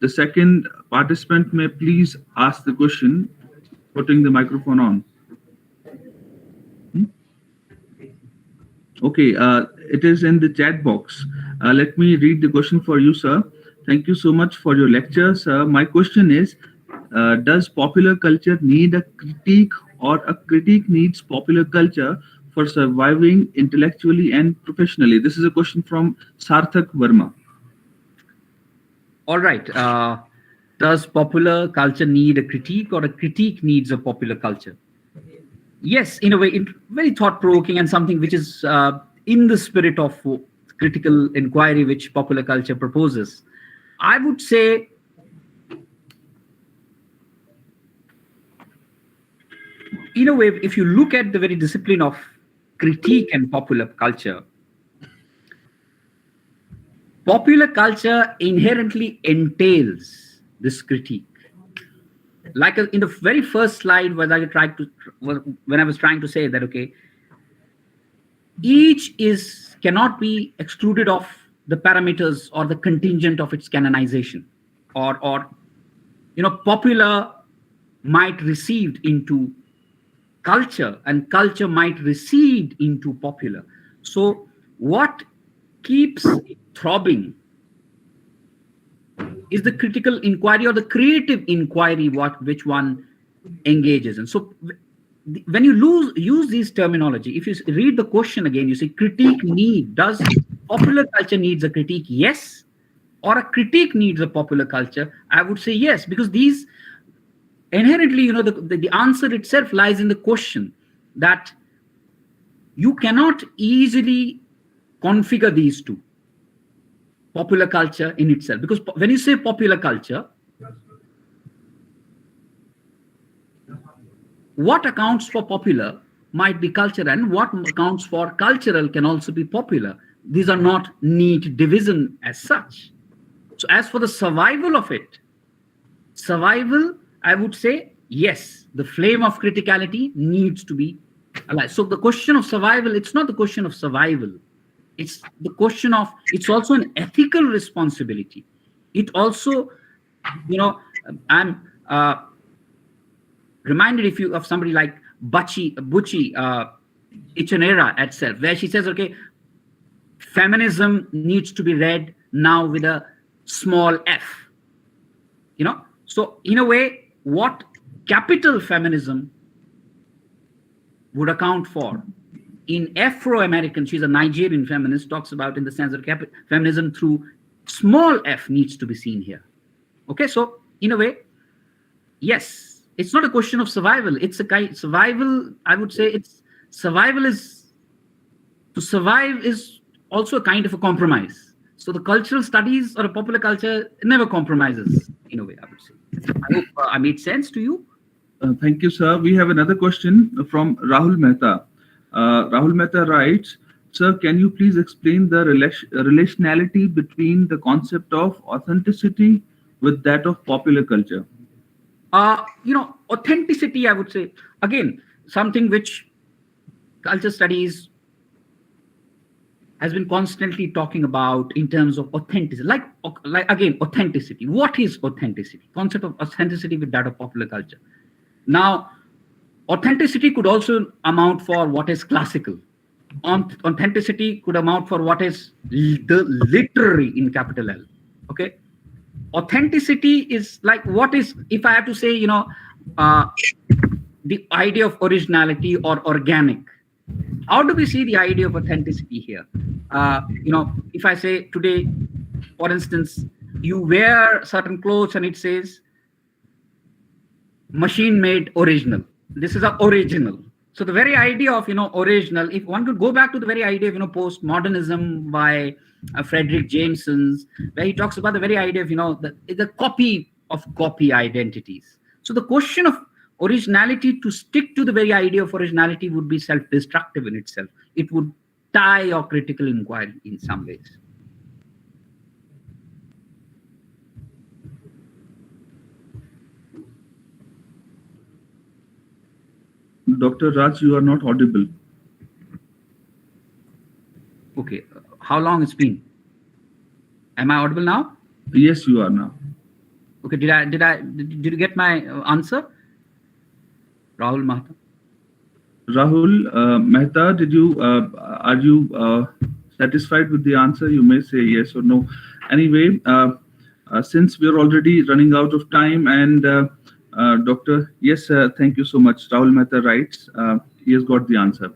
The second participant may please ask the question, putting the microphone on. Okay, it is in the chat box. Let me read the question for you, sir. Thank you so much for your lecture, sir. My question is, does popular culture need a critique, or a critique needs popular culture for surviving intellectually and professionally? This is a question from Sarthak Verma. All right. Does popular culture need a critique, or a critique needs a popular culture? Yes, in a way, very thought-provoking, and something which is in the spirit of critical inquiry which popular culture proposes. I would say in a way, if you look at the very discipline of critique and popular culture inherently entails this critique. Like in the very first slide, when I was trying to say that, okay, each cannot be excluded of the parameters or the contingent of its canonization, or popular might recede into culture, and culture might recede into popular. So what keeps throbbing is the critical inquiry or the creative inquiry which one engages in. So when you use these terminology, if you read the question again, you say critique need. Does popular culture needs a critique? Yes. Or a critique needs a popular culture? I would say yes, because these inherently, the answer itself lies in the question that you cannot easily configure these two. Popular culture in itself, because when you say popular culture, what accounts for popular might be culture, and what accounts for cultural can also be popular. These are not neat division as such. So as for the survival of it, I would say yes, the flame of criticality needs to be alive. So the question of survival, it's not the question of survival. It's the question of, it's also an ethical responsibility. It also, I'm reminded of somebody like Bucci Ichonera itself, where she says, okay, feminism needs to be read now with a small f. So in a way, what capital feminism would account for in Afro-American, she's a Nigerian feminist, talks about in the sense of feminism through small f needs to be seen here. Okay, so in a way, yes, it's not a question of survival. It's a kind survival. I would say to survive is also a kind of a compromise. So the cultural studies or a popular culture never compromises, in a way, I would say. I hope I made sense to you. Thank you, sir. We have another question from Rahul Mehta. Rahul Mehta writes, sir, can you please explain the relationality between the concept of authenticity with that of popular culture? Authenticity, I would say, again, something which culture studies has been constantly talking about in terms of authenticity. Like again, authenticity. What is authenticity? Concept of authenticity with that of popular culture. Now, authenticity could also amount for what is classical. Authenticity could amount for what is the literary in capital L. Okay. Authenticity is like, what is, if I have to say, the idea of originality or organic. How do we see the idea of authenticity here? If I say today, for instance, you wear certain clothes and it says machine made original. This is a original. So the very idea of original, if one could go back to the very idea of postmodernism by Frederick Jameson's, where he talks about the very idea of the copy of copy identities. So the question of originality, to stick to the very idea of originality, would be self-destructive in itself. It would tie your critical inquiry in some ways. Dr. Raj, you are not audible. Okay, how long it's been? Am I audible now? Yes, you are now. Okay, did you get my answer? Rahul Mahta. Rahul Mehta, are you satisfied with the answer? You may say yes or no. Anyway, since we're already running out of time, and Doctor, yes, thank you so much. Rahul Mehta writes, he has got the answer.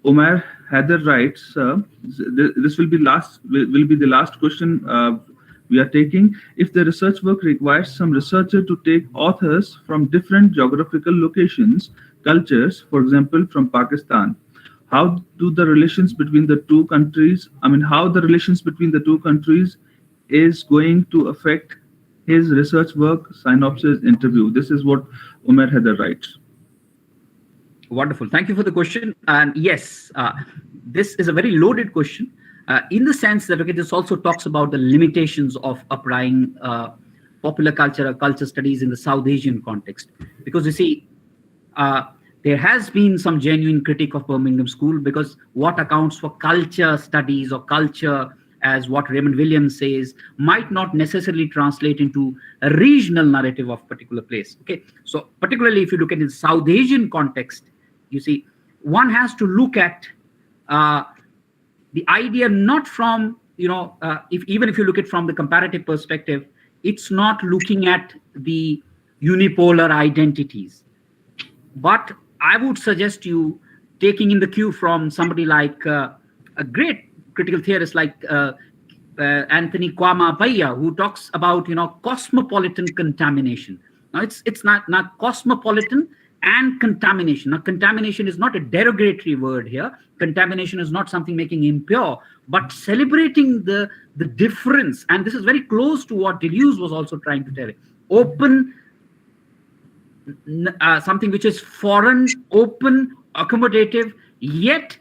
Umar Haider writes, this will be the last question we are taking. If the research work requires some researcher to take authors from different geographical locations, cultures, for example, from Pakistan, how the relations between the two countries is going to affect his research work, synopsis, interview? This is what Umar Haider writes. Wonderful. Thank you for the question. And yes, this is a very loaded question in the sense that, okay, this also talks about the limitations of applying popular culture or culture studies in the South Asian context. Because you see, there has been some genuine critique of Birmingham School, because what accounts for culture studies or culture, as what Raymond Williams says, might not necessarily translate into a regional narrative of a particular place. Okay, so particularly if you look at the South Asian context, you see, one has to look at the idea not from, even if you look at from the comparative perspective, it's not looking at the unipolar identities. But I would suggest you taking in the cue from somebody like a great critical theorist like Anthony Kwama Paya, who talks about cosmopolitan contamination. Now it's not cosmopolitan and contamination. Now contamination is not a derogatory word here. Contamination is not something making impure, but celebrating the difference. And this is very close to what Deleuze was also trying to tell. Open, something which is foreign, open, accommodative, yet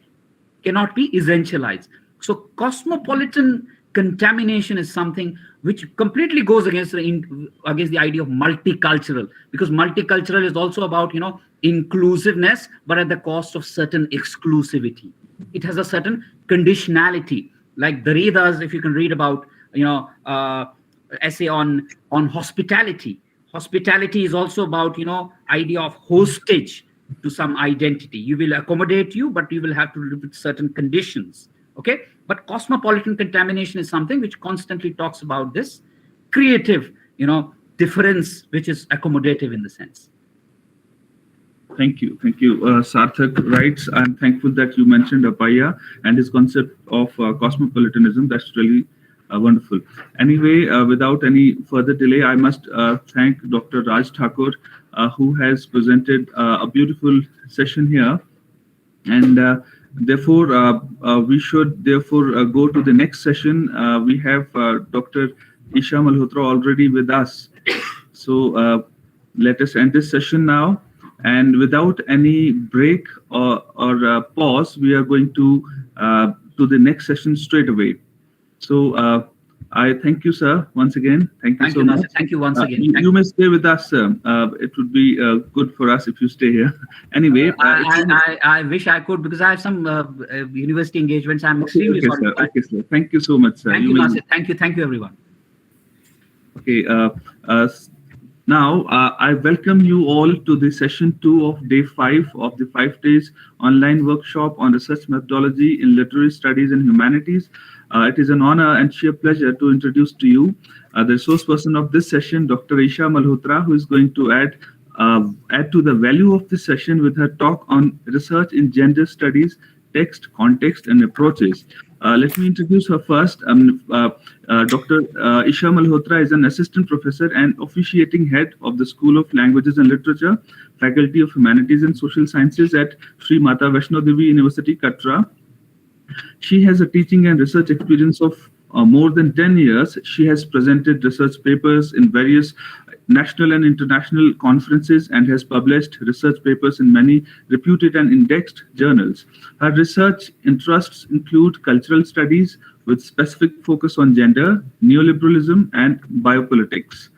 cannot be essentialized. So cosmopolitan contamination is something which completely goes against the idea of multicultural, because multicultural is also about inclusiveness, but at the cost of certain exclusivity. It has a certain conditionality, like Derrida's, if you can read about essay on hospitality. Hospitality is also about idea of hostage to some identity. You will accommodate you, but you will have to live with certain conditions. Okay, but cosmopolitan contamination is something which constantly talks about this creative, difference, which is accommodative in the sense. Thank you. Sarthak writes, I'm thankful that you mentioned Apaya and his concept of cosmopolitanism. That's really wonderful. Anyway, without any further delay, I must thank Dr. Raj Thakur, who has presented a beautiful session here. And therefore, we should go to the next session. We have Dr. Aisha Malhotra already with us. So let us end this session now. And without any break or pause, we are going to the next session straight away. So I thank you, sir, once again. Thank you Thank so you, much. Nasir. Thank you once again. You may stay with us, sir. It would be good for us if you stay here. Anyway, I wish I could, because I have some university engagements. I'm extremely okay, sorry. sir. Okay, sir. Thank you so much, sir. Thank you, Nasir. Thank you, everyone. Okay. Now, I welcome you all to the session 2 of day 5 of the 5 days online workshop on research methodology in literary studies and humanities. It is an honor and sheer pleasure to introduce to you the resource person of this session, Dr. Aisha Malhotra, who is going to add to the value of this session with her talk on research in gender studies, text, context, and approaches. Let me introduce her first. Dr. Aisha Malhotra is an assistant professor and officiating head of the School of Languages and Literature, Faculty of Humanities and Social Sciences at Sri Mata Vaishno Devi University, Katra. She has a teaching and research experience of more than 10 years. She has presented research papers in various national and international conferences and has published research papers in many reputed and indexed journals. Her research interests include cultural studies with specific focus on gender, neoliberalism, and biopolitics.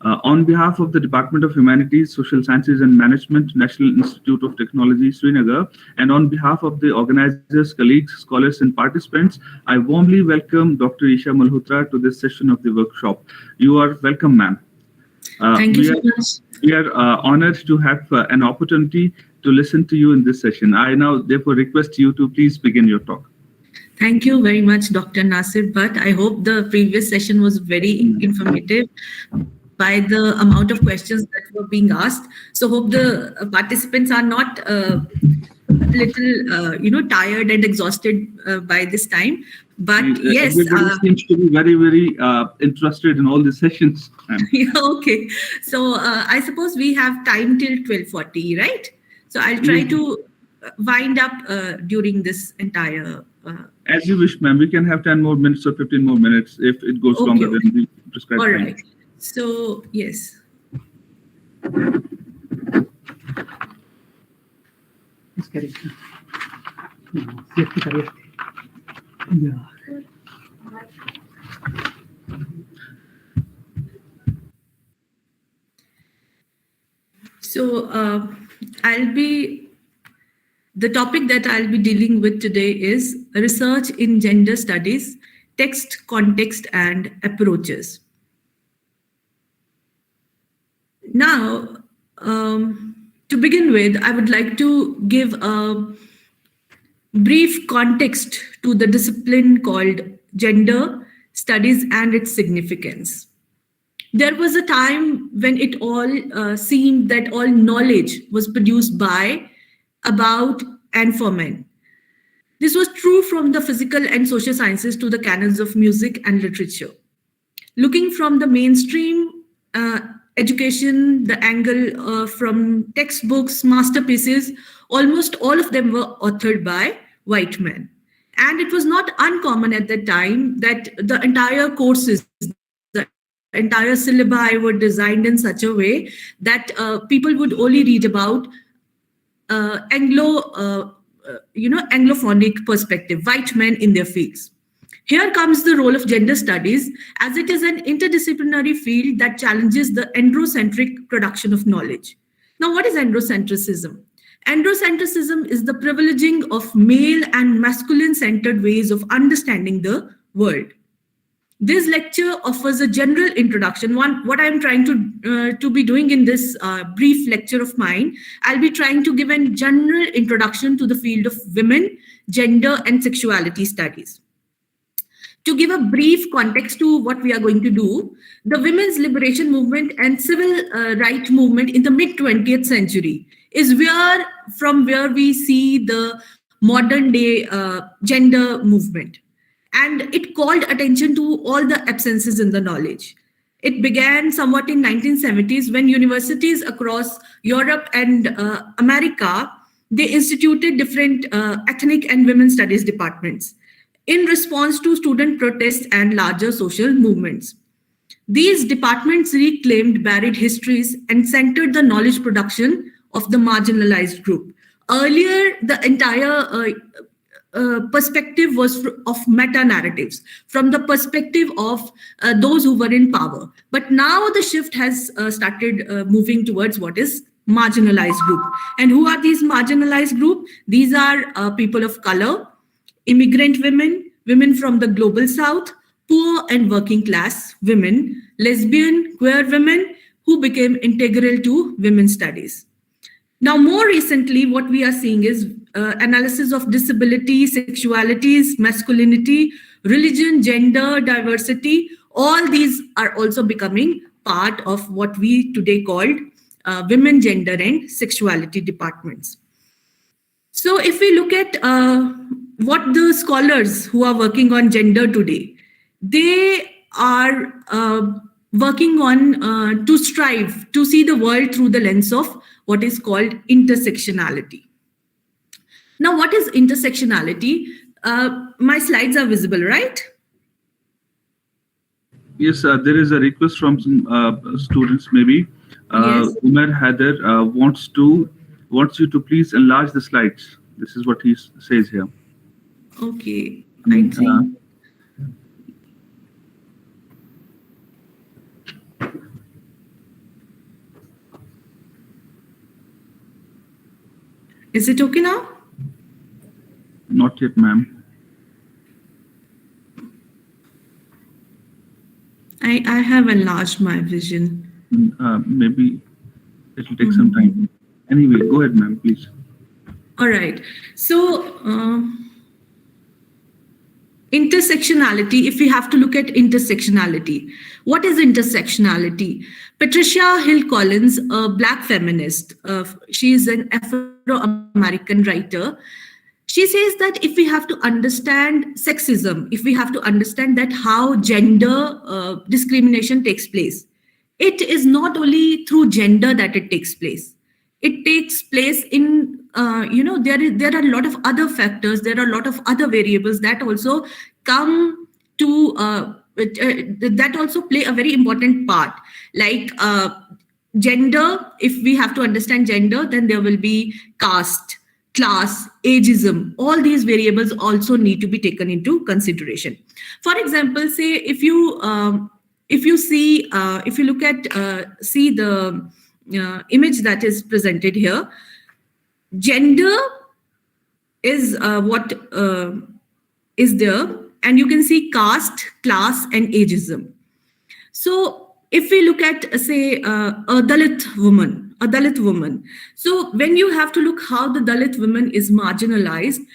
On behalf of the Department of Humanities, Social Sciences and Management, National Institute of Technology, Srinagar, and on behalf of the organizers, colleagues, scholars, and participants, I warmly welcome Dr. Aisha Malhotra to this session of the workshop. You are welcome, ma'am. Thank you so much. We are honored to have an opportunity to listen to you in this session. I now therefore request you to please begin your talk. Thank you very much, Dr. Nasir. But I hope the previous session was very informative by the amount of questions that were being asked. So hope the participants are not a little, tired and exhausted by this time. But yes, everybody seems to be very, very interested in all the sessions. Yeah, okay. So I suppose we have time till 12:40, right? So I'll try to wind up during this entire. As you wish, ma'am. We can have 10 more minutes or 15 more minutes if it goes longer than the prescribed time. All right. So yes. So the topic that I'll be dealing with today is research in gender studies, text, context, and approaches. Now, to begin with, I would like to give a brief context to the discipline called gender studies and its significance. There was a time when it all seemed that all knowledge was produced by, about, and for men. This was true from the physical and social sciences to the canons of music and literature. Looking from the mainstream education, the angle from textbooks, masterpieces, almost all of them were authored by white men. And it was not uncommon at that time that the entire courses, the entire syllabi were designed in such a way that people would only read about Anglophonic perspective, white men in their fields. Here comes the role of gender studies, as it is an interdisciplinary field that challenges the androcentric production of knowledge. Now, what is androcentrism? Androcentrism is the privileging of male and masculine-centered ways of understanding the world. This lecture offers a general introduction. What I'm trying to be doing in this brief lecture of mine, I'll be trying to give a general introduction to the field of women, gender, and sexuality studies. To give a brief context to what we are going to do, the women's liberation movement and civil rights movement in the mid-20th century is from where we see the modern day gender movement. And it called attention to all the absences in the knowledge. It began somewhat in 1970s when universities across Europe and America, they instituted different ethnic and women's studies departments in response to student protests and larger social movements. These departments reclaimed buried histories and centered the knowledge production of the marginalized group. Earlier, the entire perspective was of meta narratives, from the perspective of those who were in power. But now the shift has started moving towards what is marginalized group. And who are these marginalized group? These are people of color, immigrant women, women from the global south, poor and working class women, lesbian, queer women who became integral to women's studies. Now, more recently, what we are seeing is analysis of disability, sexualities, masculinity, religion, gender, diversity. All these are also becoming part of what we today called women, gender, and sexuality departments. So if we look at what the scholars who are working on gender today, they are working on to strive to see the world through the lens of what is called intersectionality. Now, what is intersectionality? My slides are visible, right? Yes, there is a request from some students. Maybe Yes. Umar Haider wants you to please enlarge the slides. This is what he says here. Okay, I think. Is it okay now? Not yet, ma'am. I have enlarged my vision. Maybe it will take some time. Anyway, go ahead, ma'am, please. All right. So, intersectionality, if we have to look at intersectionality, what is intersectionality? Patricia Hill Collins, a Black feminist, she is an Afro-American writer. She says that if we have to understand sexism, if we have to understand that how gender discrimination takes place, it is not only through gender that it takes place. It takes place in, there are a lot of other factors, there are a lot of other variables that also come to, that also play a very important part. Like gender, if we have to understand gender, then there will be caste, class, ageism. All these variables also need to be taken into consideration. For example, say if you look at see the image that is presented here, gender is what is there, and you can see caste, class, and ageism. So if we look at, say, a Dalit woman, so when you have to look how the Dalit woman is marginalized,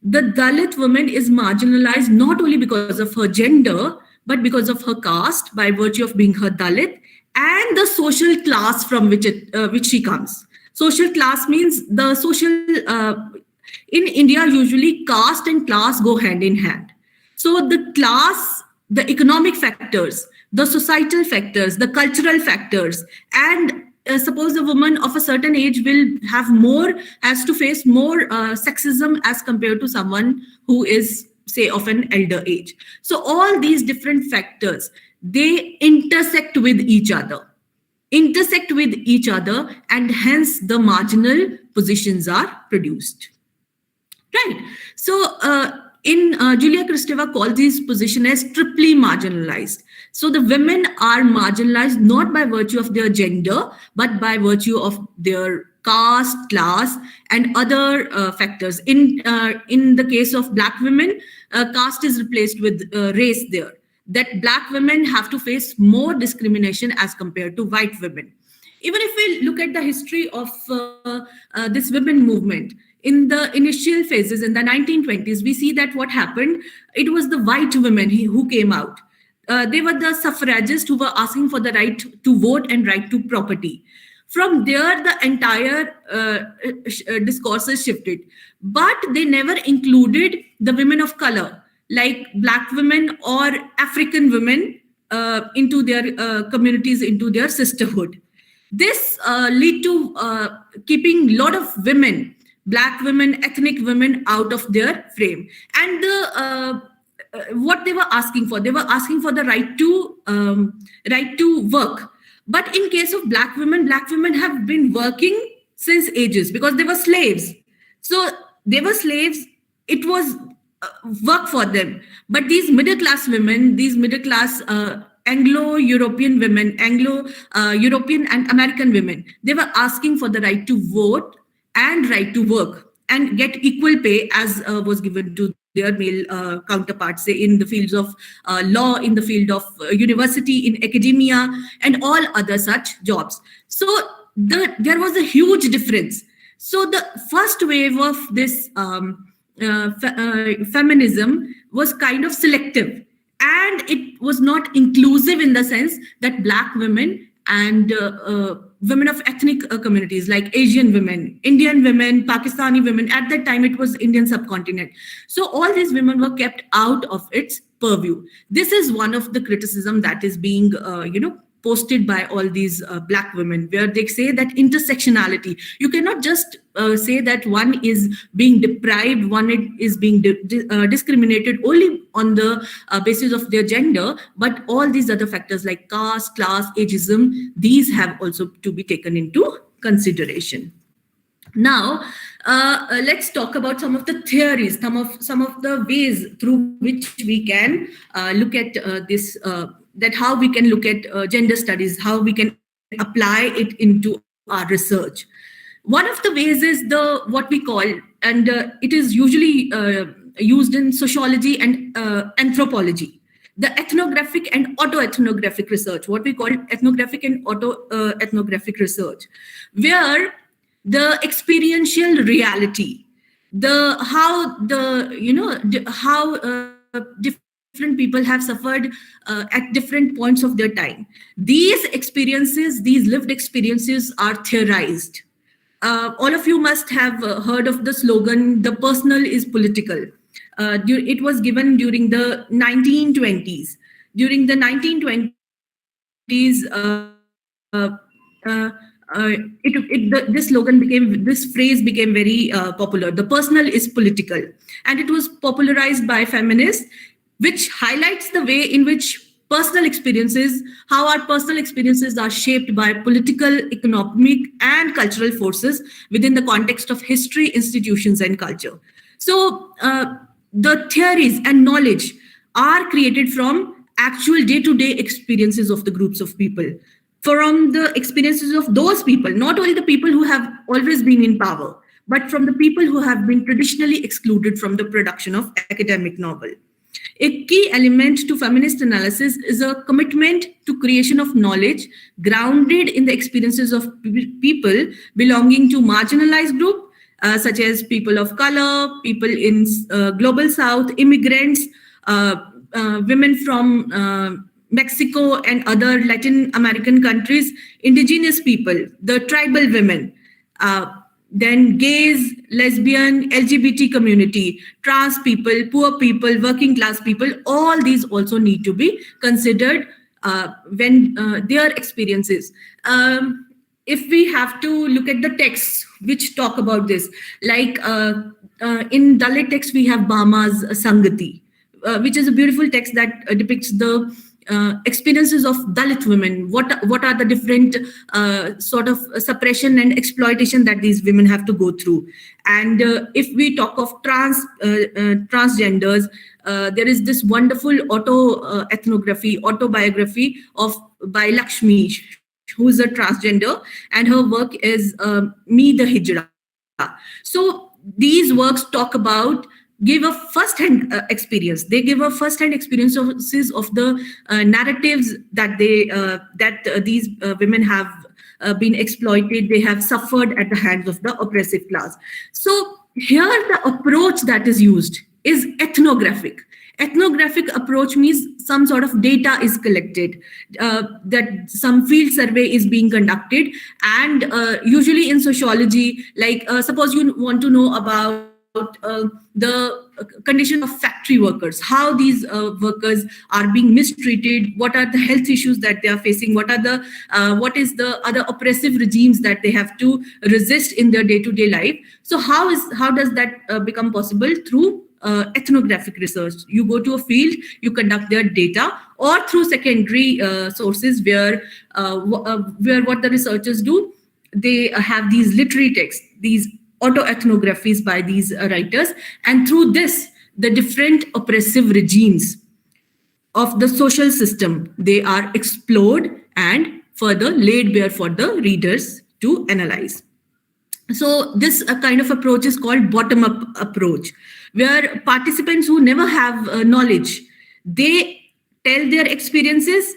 the Dalit woman is marginalized not only because of her gender, but because of her caste, by virtue of being her Dalit, and the social class from which she comes. Social class means the social, in India, usually caste and class go hand in hand. So the class, the economic factors, the societal factors, the cultural factors, and suppose a woman of a certain age has to face more sexism as compared to someone who is, say, of an elder age. So all these different factors, they intersect with each other, and hence the marginal positions are produced. Right. So Julia Kristeva calls this position as triply marginalized. So the women are marginalized not by virtue of their gender, but by virtue of their caste, class, and other factors. In the case of Black women, caste is replaced with race there. That Black women have to face more discrimination as compared to white women. Even if we look at the history of this women movement, in the initial phases in the 1920s, we see that what happened, it was the white women who came out. They were the suffragists who were asking for the right to vote and right to property. From there, the entire discourses shifted. But they never included the women of color, like Black women or African women, into their communities, into their sisterhood. This led to keeping a lot of women, Black women, ethnic women, out of their frame. And what they were asking for the right to work. But in case of Black women have been working since ages because they were slaves. So they were slaves it was work for them. But these middle class women, these middle class Anglo-European women, Anglo-European and American women, they were asking for the right to vote and right to work and get equal pay as was given to their male counterparts, say in the fields of law, in the field of university, in academia, and all other such jobs. So there was a huge difference. So the first wave of this feminism was kind of selective, and it was not inclusive in the sense that Black women and women of ethnic communities like Asian women, Indian women, Pakistani women, at that time it was Indian subcontinent. So all these women were kept out of its purview. This is one of the criticism that is being, posted by all these Black women, where they say that intersectionality, you cannot just say that one is being deprived, one is being discriminated only on the basis of their gender, but all these other factors like caste, class, ageism, these have also to be taken into consideration. Now, let's talk about some of the theories, some of the ways through which we can look at this, that how we can look at gender studies, how we can apply it into our research. One of the ways is what we call, and it is usually used in sociology and anthropology, the ethnographic and autoethnographic research, what we call ethnographic and autoethnographic research, where the experiential reality, how different people have suffered at different points of their time. These experiences, these lived experiences are theorized. All of you must have heard of the slogan, "The personal is political." It was given during the 1920s. During the 1920s, this phrase became very popular. The personal is political. And it was popularized by feminists, which highlights the way in which personal experiences, how our personal experiences are shaped by political, economic, and cultural forces within the context of history, institutions, and culture. So the theories and knowledge are created from actual day-to-day experiences of the groups of people, from the experiences of those people, not only the people who have always been in power, but from the people who have been traditionally excluded from the production of academic novel. A key element to feminist analysis is a commitment to creation of knowledge grounded in the experiences of people belonging to marginalized groups, such as people of color, people in global south, immigrants, women from Mexico and other Latin American countries, indigenous people, the tribal women, then gays, lesbian, LGBT community, trans people, poor people, working class people, all these also need to be considered when their experiences. If we have to look at the texts which talk about this, like in Dalit text, we have Bama's Sangati, which is a beautiful text that depicts the experiences of Dalit women. What are the different sort of suppression and exploitation that these women have to go through? And if we talk of transgenders, there is this wonderful autobiography by Lakshmi, who is a transgender, and her work is Me the Hijra. So these works talk about, give a first-hand experience. They give a first-hand experiences of the narratives that these women have been exploited, they have suffered at the hands of the oppressive class. So here the approach that is used is ethnographic. Ethnographic approach means some sort of data is collected, that some field survey is being conducted, and usually in sociology, like suppose you want to know about the condition of factory workers, how these workers are being mistreated, what are the health issues that they are facing, what is the other oppressive regimes that they have to resist in their day-to-day life. So how does that become possible? Through ethnographic research. You go to a field, you conduct their data, or through secondary sources where what the researchers do, they have these literary texts, these autoethnographies by these writers, and through this, the different oppressive regimes of the social system, they are explored and further laid bare for the readers to analyze. So this kind of approach is called bottom-up approach, where participants who never have knowledge, they tell their experiences,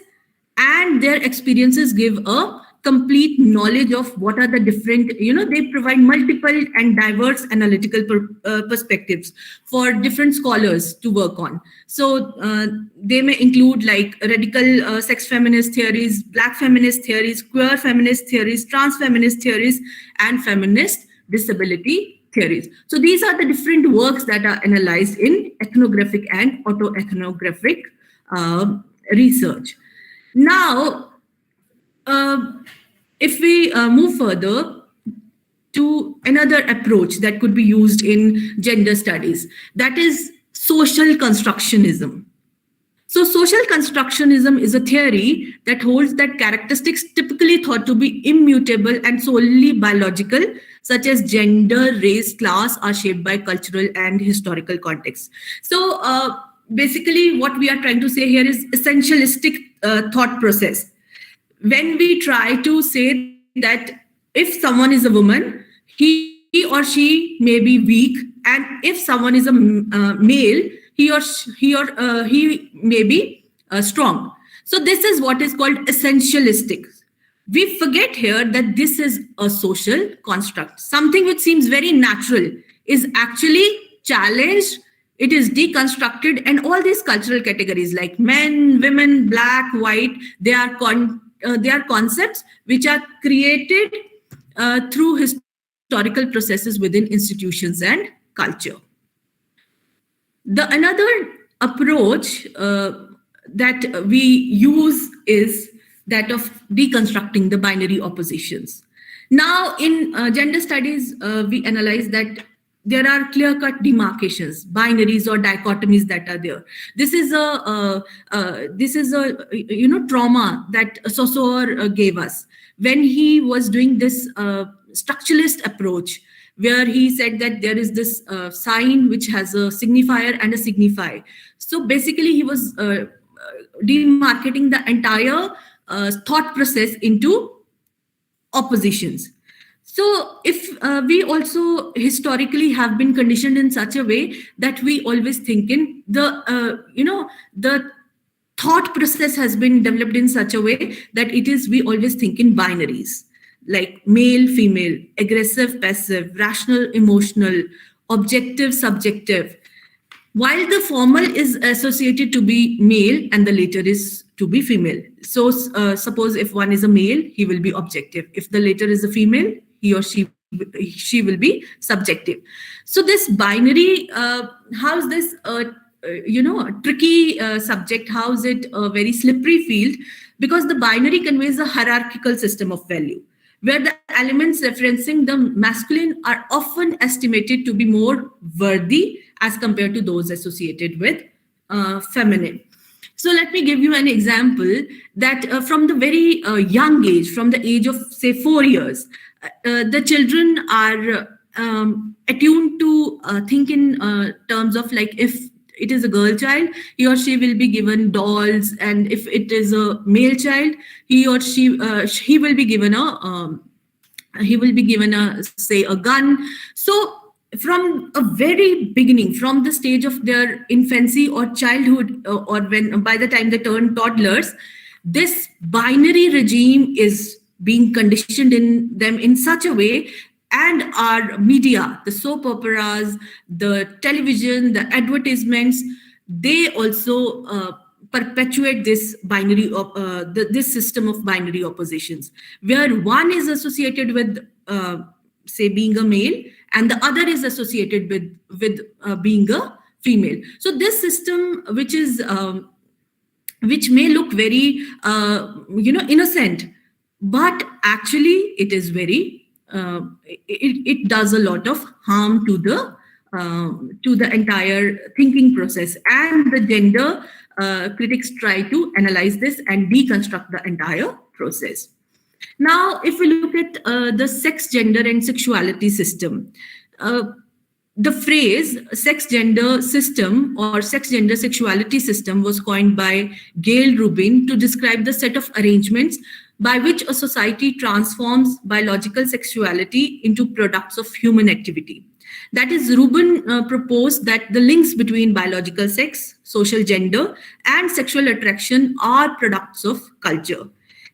and their experiences give a complete knowledge of what are the different, they provide multiple and diverse analytical perspectives for different scholars to work on. So they may include like radical sex feminist theories, black feminist theories, queer feminist theories, trans feminist theories, and feminist disability theories. So these are the different works that are analyzed in ethnographic and autoethnographic research. Now, if we move further to another approach that could be used in gender studies, that is social constructionism. So social constructionism is a theory that holds that characteristics typically thought to be immutable and solely biological, such as gender, race, class, are shaped by cultural and historical context. So basically what we are trying to say here is essentialistic thought process. When we try to say that if someone is a woman, he or she may be weak, and if someone is a male, he may be strong. So this is what is called essentialistic. We forget here that this is a social construct. Something which seems very natural is actually challenged, it is deconstructed, and all these cultural categories like men, women, black, white, they are concepts which are created through historical processes within institutions and culture. The another approach that we use is that of deconstructing the binary oppositions. Now, in gender studies, we analyze that there are clear-cut demarcations, binaries or dichotomies that are there. This is a trauma that Saussure gave us when he was doing this structuralist approach, where he said that there is this sign which has a signifier and a signify. So basically, he was demarcating the entire thought process into oppositions. So if we also historically have been conditioned in such a way that we always think in the thought process has been developed in such a way that we always think in binaries, like male, female, aggressive, passive, rational, emotional, objective, subjective. While the former is associated to be male and the later is to be female. So suppose if one is a male, he will be objective. If the later is a female, he or she will be subjective. So this binary, how's this tricky subject? How's it a very slippery field? Because the binary conveys a hierarchical system of value, where the elements referencing the masculine are often estimated to be more worthy as compared to those associated with feminine. So let me give you an example that from the very young age, from the age of say 4 years, the children are attuned to think in terms of like if it is a girl child, he or she will be given dolls, and if it is a male child, he or she will be given a say a gun. So from a very beginning, from the stage of their infancy or childhood, or when by the time they turn toddlers, this binary regime is being conditioned in them in such a way, and our media, the soap operas, the television, the advertisements, they also perpetuate this binary, this system of binary oppositions, where one is associated with, say, being a male, and the other is associated with being a female. So this system, which may look very, innocent, but actually it is very, it does a lot of harm to the entire thinking process, and the gender critics try to analyze this and deconstruct the entire process. Now, if we look at the sex, gender, and sexuality system, uh, the phrase sex gender system or sex gender sexuality system was coined by Gail Rubin to describe the set of arrangements by which a society transforms biological sexuality into products of human activity. That is, Rubin proposed that the links between biological sex, social gender, and sexual attraction are products of culture.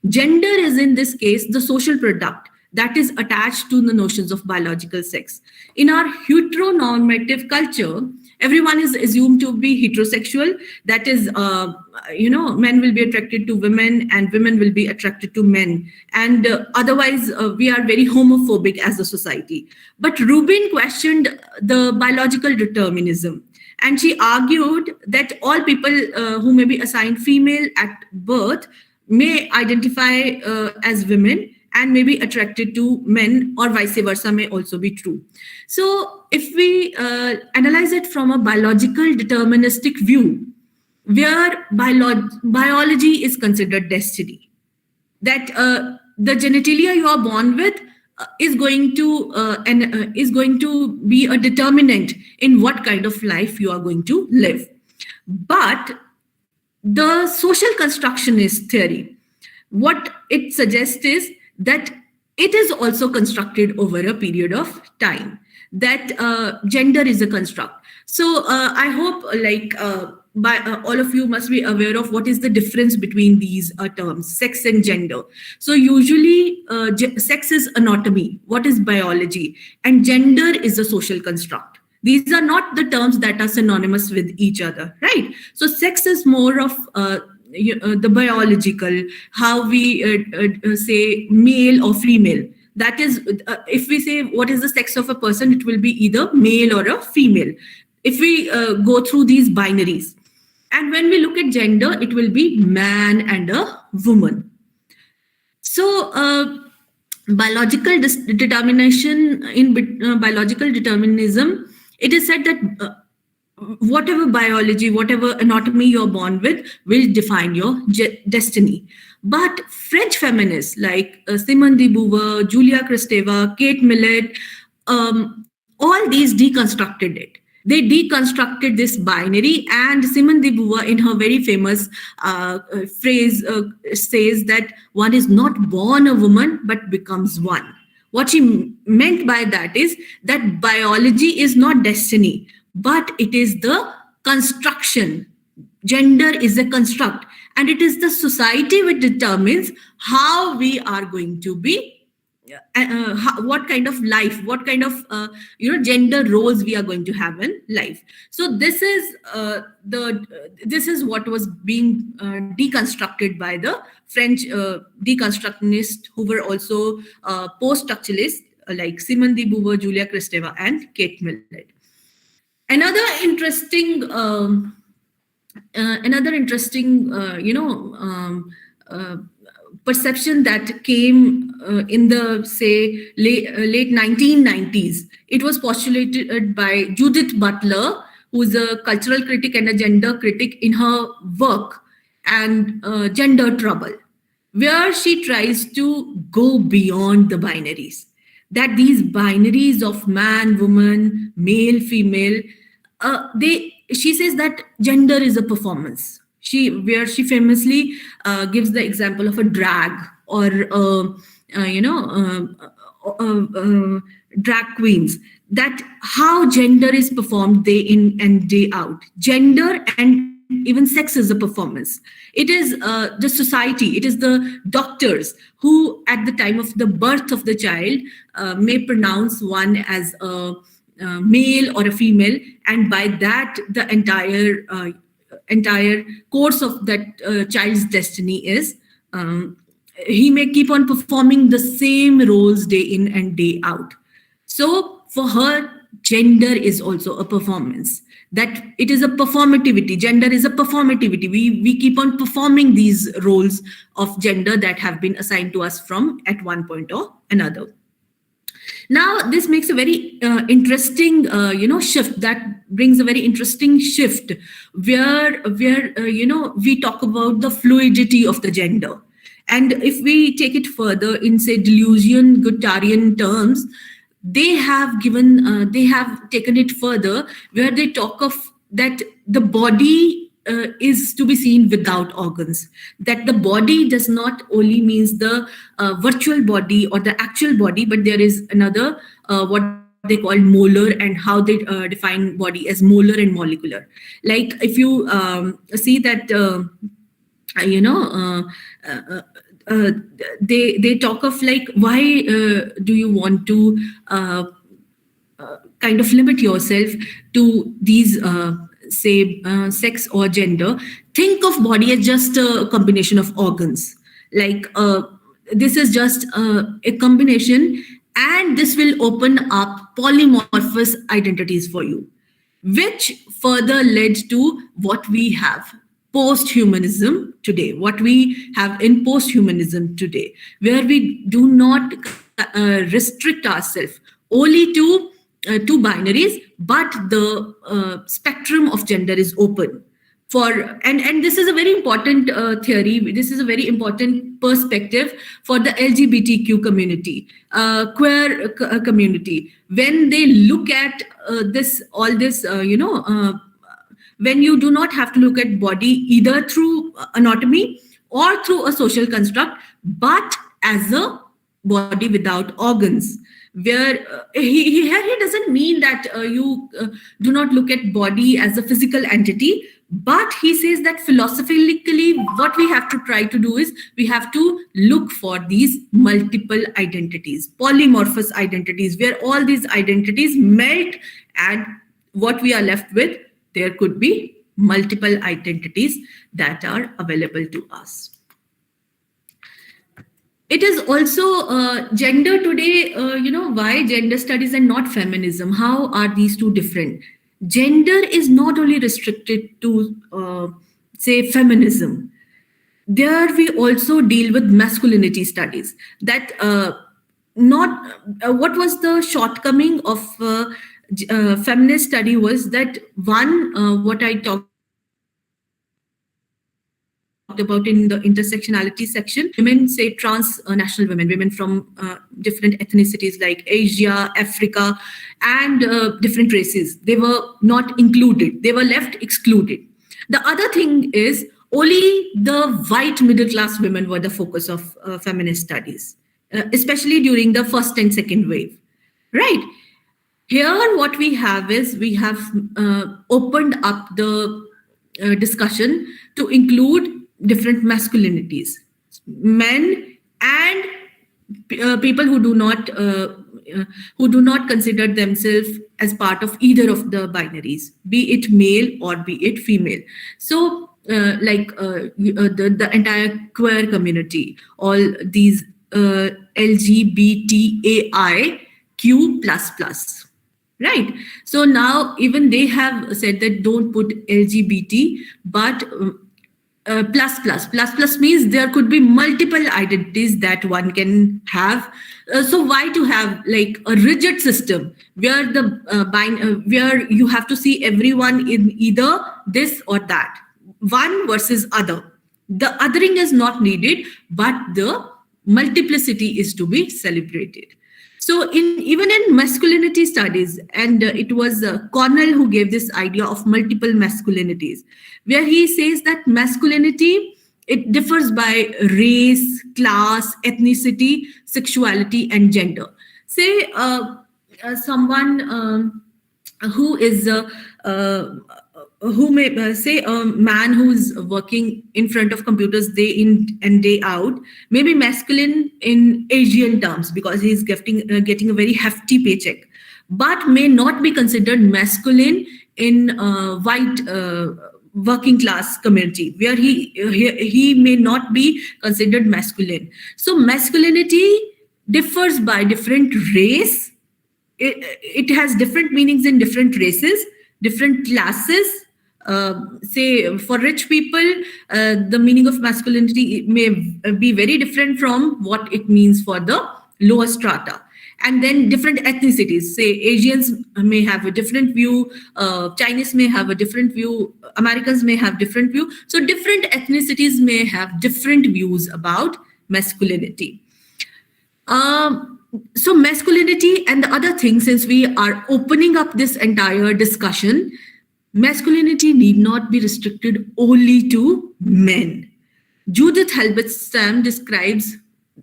Gender is, in this case, the social product that is attached to the notions of biological sex. In our heteronormative culture, everyone is assumed to be heterosexual. That is, men will be attracted to women and women will be attracted to men. And otherwise, we are very homophobic as a society. But Rubin questioned the biological determinism. And she argued that all people who may be assigned female at birth may identify as women and may be attracted to men, or vice versa may also be true. So if we analyze it from a biological deterministic view, where biology is considered destiny, that the genitalia you are born with is going to be a determinant in what kind of life you are going to live. But the social constructionist theory, what it suggests is that it is also constructed over a period of time, that gender is a construct. So I hope all of you must be aware of what is the difference between these terms, sex and gender. So usually sex is anatomy, what is biology, and gender is a social construct. These are not the terms that are synonymous with each other, right? So sex is more of the biological, how we say male or female. That is, if we say what is the sex of a person, it will be either male or a female. If we go through these binaries. And when we look at gender, it will be man and a woman. So biological determination, in biological determinism, it is said that whatever biology, whatever anatomy you're born with will define your destiny. But French feminists like Simone de Beauvoir, Julia Kristeva, Kate Millett, all these deconstructed it. They deconstructed this binary, and Simone de Beauvoir, in her very famous phrase, says that one is not born a woman but becomes one. What she meant by that is that biology is not destiny, but it is the construction. Gender is a construct, and it is the society which determines how we are going to be, what kind of life, what kind of gender roles we are going to have in life. So this is what was being deconstructed by the French deconstructionists, who were also post-structuralists like Simone de Beauvoir, Julia Kristeva, and Kate Millett. Another interesting perception that came in the, say, late 1990s. It was postulated by Judith Butler, who is a cultural critic and a gender critic, in her work and Gender Trouble, where she tries to go beyond the binaries. That these binaries of man, woman, male, female, she says that gender is a performance. Where she famously gives the example of a drag or drag queens, that how gender is performed day in and day out. Gender and even sex is a performance. It is the society, it is the doctors who at the time of the birth of the child may pronounce one as a male or a female, and by that the entire course of that child's destiny is he may keep on performing the same roles day in and day out. So for her, gender is also a performance, that it is a performativity. Gender is a performativity. We keep on performing these roles of gender that have been assigned to us from at one point or another. Now, this makes a very interesting, shift. That brings a very interesting shift where we talk about the fluidity of the gender. And if we take it further in, say, delusion Guattarian terms, they have taken it further, where they talk of that the body is to be seen without organs, that the body does not only means the virtual body or the actual body, but there is another what they call molar, and how they define body as molar and molecular. Like if you see that you know they talk of like, why do you want to kind of limit yourself to these say sex or gender? Think of body as just a combination of organs. Like this is just a combination, and this will open up polymorphous identities for you, which further led to what we have post-humanism today, what we have in post-humanism today, where we do not restrict ourselves only to two binaries, but the spectrum of gender is open. And this is a very important theory. This is a very important perspective for the LGBTQ community, queer community. When they look at when you do not have to look at body either through anatomy or through a social construct, but as a body without organs, where he doesn't mean that you do not look at body as a physical entity, but he says that philosophically what we have to try to do is we have to look for these multiple identities, polymorphous identities, where all these identities melt, and what we are left with, there could be multiple identities that are available to us. It is also gender today, why gender studies and not feminism? How are these two different? Gender is not only restricted to, say, feminism. There we also deal with masculinity studies. That what was the shortcoming of feminist study was that one, what I talked about in the intersectionality section, women, say transnational women from different ethnicities like Asia, Africa, and different races, they were not included. They were left excluded. The other thing is only the white middle class women were the focus of feminist studies, especially during the first and second wave, right? Here, what we have is we have opened up the discussion to include different masculinities, men and people who do not consider themselves as part of either of the binaries, be it male or be it female. So, the entire queer community, all these LGBTAIQ++. Right. So now even they have said that don't put LGBT, but plus means there could be multiple identities that one can have. So why to have like a rigid system where where you have to see everyone in either this or that, one versus other? The othering is not needed, but the multiplicity is to be celebrated. So even in masculinity studies, and it was Cornell who gave this idea of multiple masculinities, where he says that masculinity, it differs by race, class, ethnicity, sexuality, and gender. Say someone who is who may say a man who's working in front of computers day in and day out may be masculine in Asian terms because he's getting a very hefty paycheck, but may not be considered masculine in white working class community, where he may not be considered masculine. So masculinity differs by different race. It has different meanings in different races, different classes. Say for rich people, the meaning of masculinity may be very different from what it means for the lower strata. And then different ethnicities, say Asians may have a different view, Chinese may have a different view, Americans may have different view. So different ethnicities may have different views about masculinity. So masculinity and the other thing, since we are opening up this entire discussion, masculinity need not be restricted only to men. Judith Halberstam describes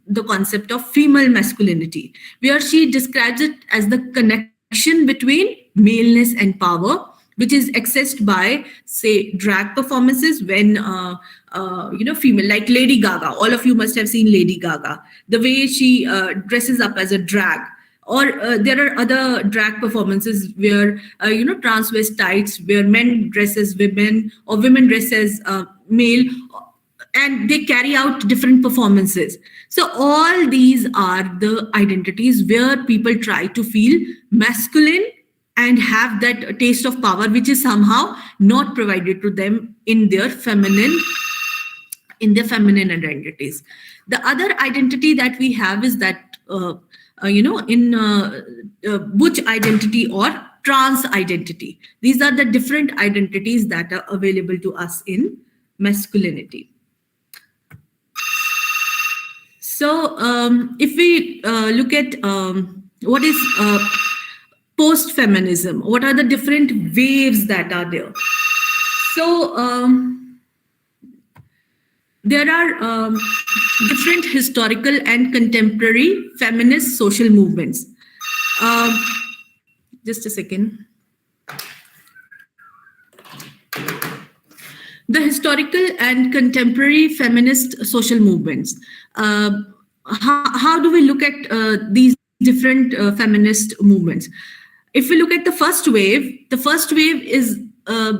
the concept of female masculinity, where she describes it as the connection between maleness and power, which is accessed by, say, drag performances when, female, like Lady Gaga. All of you must have seen Lady Gaga. The way she dresses up as a drag. Or there are other drag performances where, transvestites, where men dress as women or women dress as male, and they carry out different performances. So all these are the identities where people try to feel masculine and have that taste of power, which is somehow not provided to them in their feminine identities. The other identity that we have is that, butch identity or trans identity. These are the different identities that are available to us in masculinity. So if we look at what is post-feminism, what are the different waves that are there? So there are different historical and contemporary feminist social movements. Just a second. The historical and contemporary feminist social movements. How do we look at these different feminist movements? If we look at the first wave is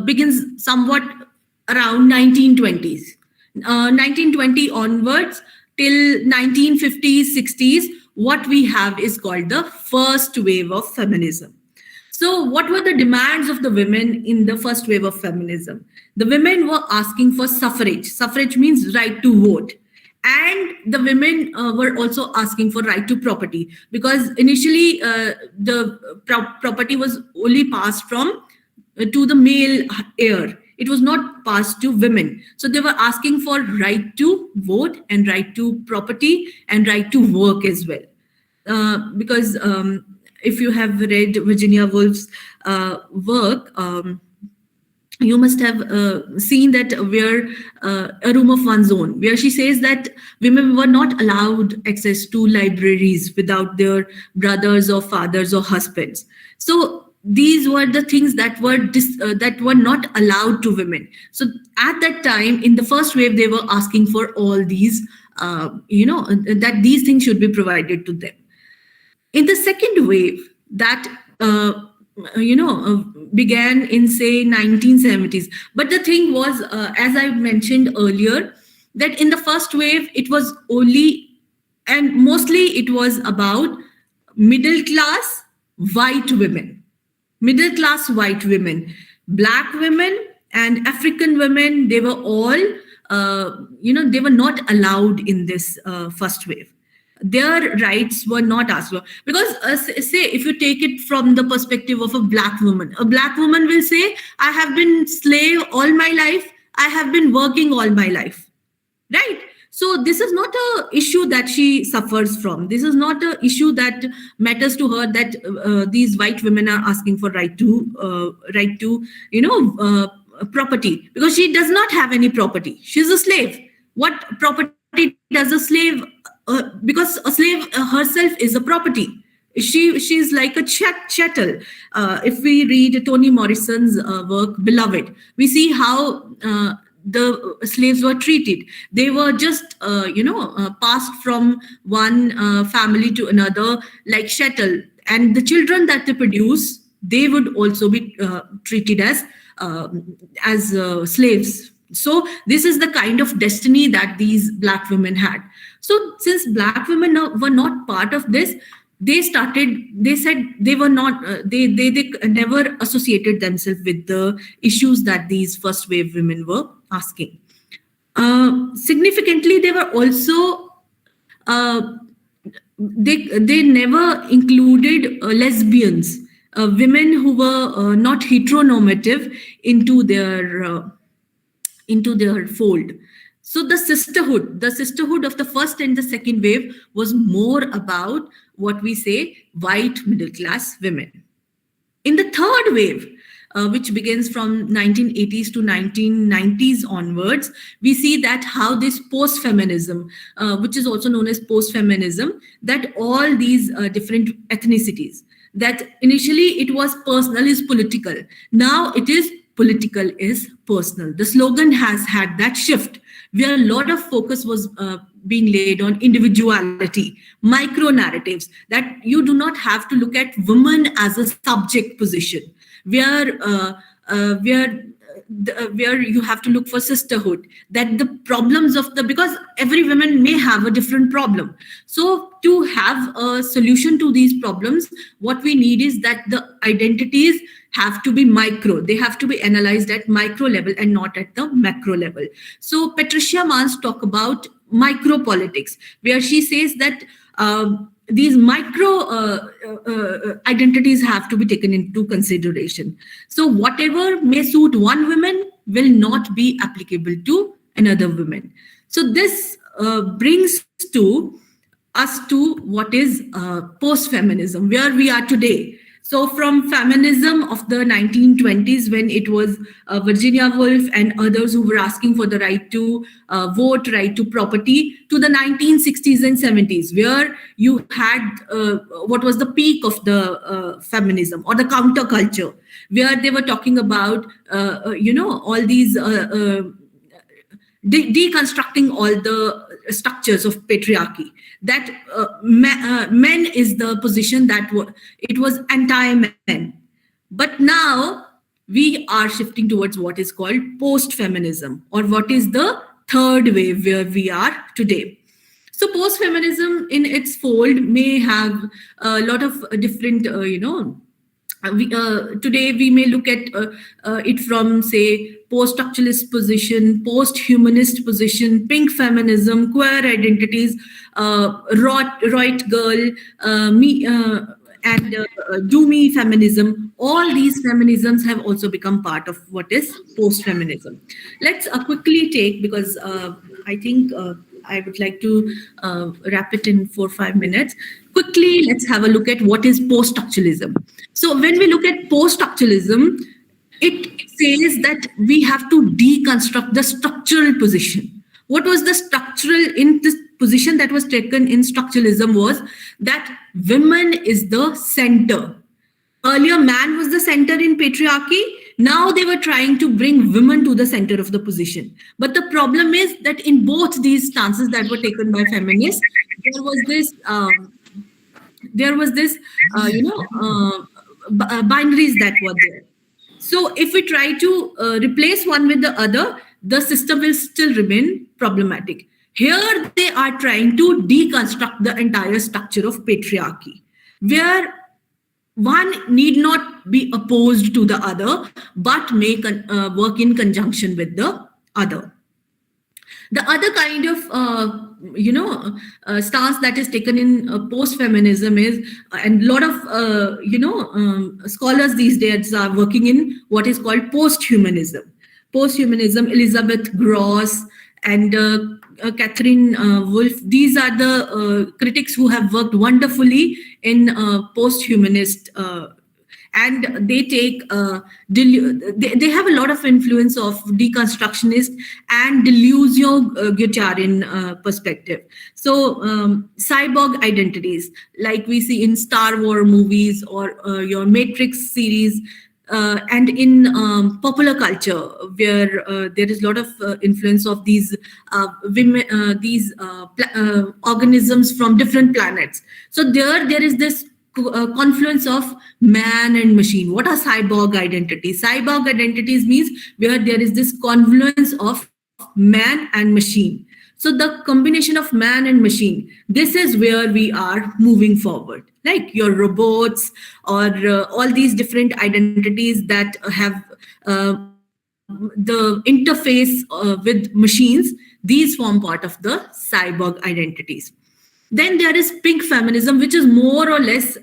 begins somewhat around 1920s. 1920 onwards till 1950s, 60s, what we have is called the first wave of feminism. So what were the demands of the women in the first wave of feminism? The women were asking for suffrage. Suffrage means right to vote. And the women were also asking for right to property, because initially the property was only passed to the male heir. It was not passed to women. So they were asking for right to vote and right to property and right to work as well. Because if you have read Virginia Woolf's work, you must have seen that where A Room of One's Own, where she says that women were not allowed access to libraries without their brothers or fathers or husbands. So these were the things that were not allowed to women. So at that time, in the first wave, they were asking for all these, that these things should be provided to them. In the second wave, that began in, say, 1970s. But the thing was, as I mentioned earlier, that in the first wave, it was only, and mostly it was about middle class white women. Middle class white women, black women and African women, they were all, they were not allowed in this first wave. Their rights were not asked for. Because say, if you take it from the perspective of a black woman will say, I have been slave all my life, I have been working all my life, right? So this is not an issue that she suffers from. This is not an issue that matters to her, that these white women are asking for right to property, because she does not have any property. She's a slave. What property does a slave? Because a slave herself is a property. She's like a chattel. If we read Toni Morrison's work, Beloved, we see how the slaves were treated. They were just, passed from one family to another like chattel. And the children that they produce, they would also be treated as slaves. So this is the kind of destiny that these black women had. So since black women were not part of this, they said they were not, they never associated themselves with the issues that these first wave women were asking. Significantly, they were also, they never included lesbians, women who were not heteronormative into their fold. So the sisterhood of the first and the second wave was more about what we say white middle class women. In the third wave, which begins from 1980s to 1990s onwards, we see that how this post-feminism, which is also known as post-feminism, that all these different ethnicities, that initially it was personal is political. Now it is political is personal. The slogan has had that shift, where a lot of focus was being laid on individuality, micro narratives, that you do not have to look at women as a subject position, where you have to look for sisterhood, that the problems of because every woman may have a different problem. So to have a solution to these problems, what we need is that the identities have to be micro. They have to be analyzed at micro level and not at the macro level. So Patricia Manns talk about micro politics, where she says that these micro identities have to be taken into consideration. So whatever may suit one woman will not be applicable to another woman. So this brings us to what is post-feminism, where we are today. So from feminism of the 1920s, when it was Virginia Woolf and others who were asking for the right to vote, right to property, to the 1960s and 70s, where you had what was the peak of the feminism or the counterculture, where they were talking about, all these deconstructing all the structures of patriarchy, that men is the position that it was anti-men. But now we are shifting towards what is called post-feminism, or what is the third wave where we are today. So post-feminism in its fold may have a lot of different, today we may look at it from, say, post-structuralist position, post-humanist position, pink feminism, queer identities, right girl, me, and do me feminism. All these feminisms have also become part of what is post-feminism. Let's quickly take, because I think I would like to wrap it in 4 or 5 minutes. Quickly, let's have a look at what is post-structuralism. So when we look at post-structuralism, it says that we have to deconstruct the structural position. What was the structural in this position that was taken in structuralism was that women is the center. Earlier, man was the center in patriarchy. Now they were trying to bring women to the center of the position. But the problem is that in both these stances that were taken by feminists, there was this binaries that were there. So if we try to replace one with the other, the system will still remain problematic. Here they are trying to deconstruct the entire structure of patriarchy, where one need not be opposed to the other, but may work in conjunction with the other. The other kind of stance that is taken in post-feminism is, and a lot of scholars these days are working in what is called post-humanism. Post-humanism, Elizabeth Gross and Catherine Wolf, these are the critics who have worked wonderfully in post-humanist, and they take they have a lot of influence of deconstructionist and delusional-Guattarian perspective. So cyborg identities, like we see in Star Wars movies or your Matrix series, and in popular culture, where there is a lot of influence of these women, organisms from different planets. So there is this confluence of man and machine. What are cyborg identities? Cyborg identities means where there is this confluence of man and machine. So the combination of man and machine, this is where we are moving forward. Like your robots or all these different identities that have the interface with machines, these form part of the cyborg identities. Then there is pink feminism, which is more or less,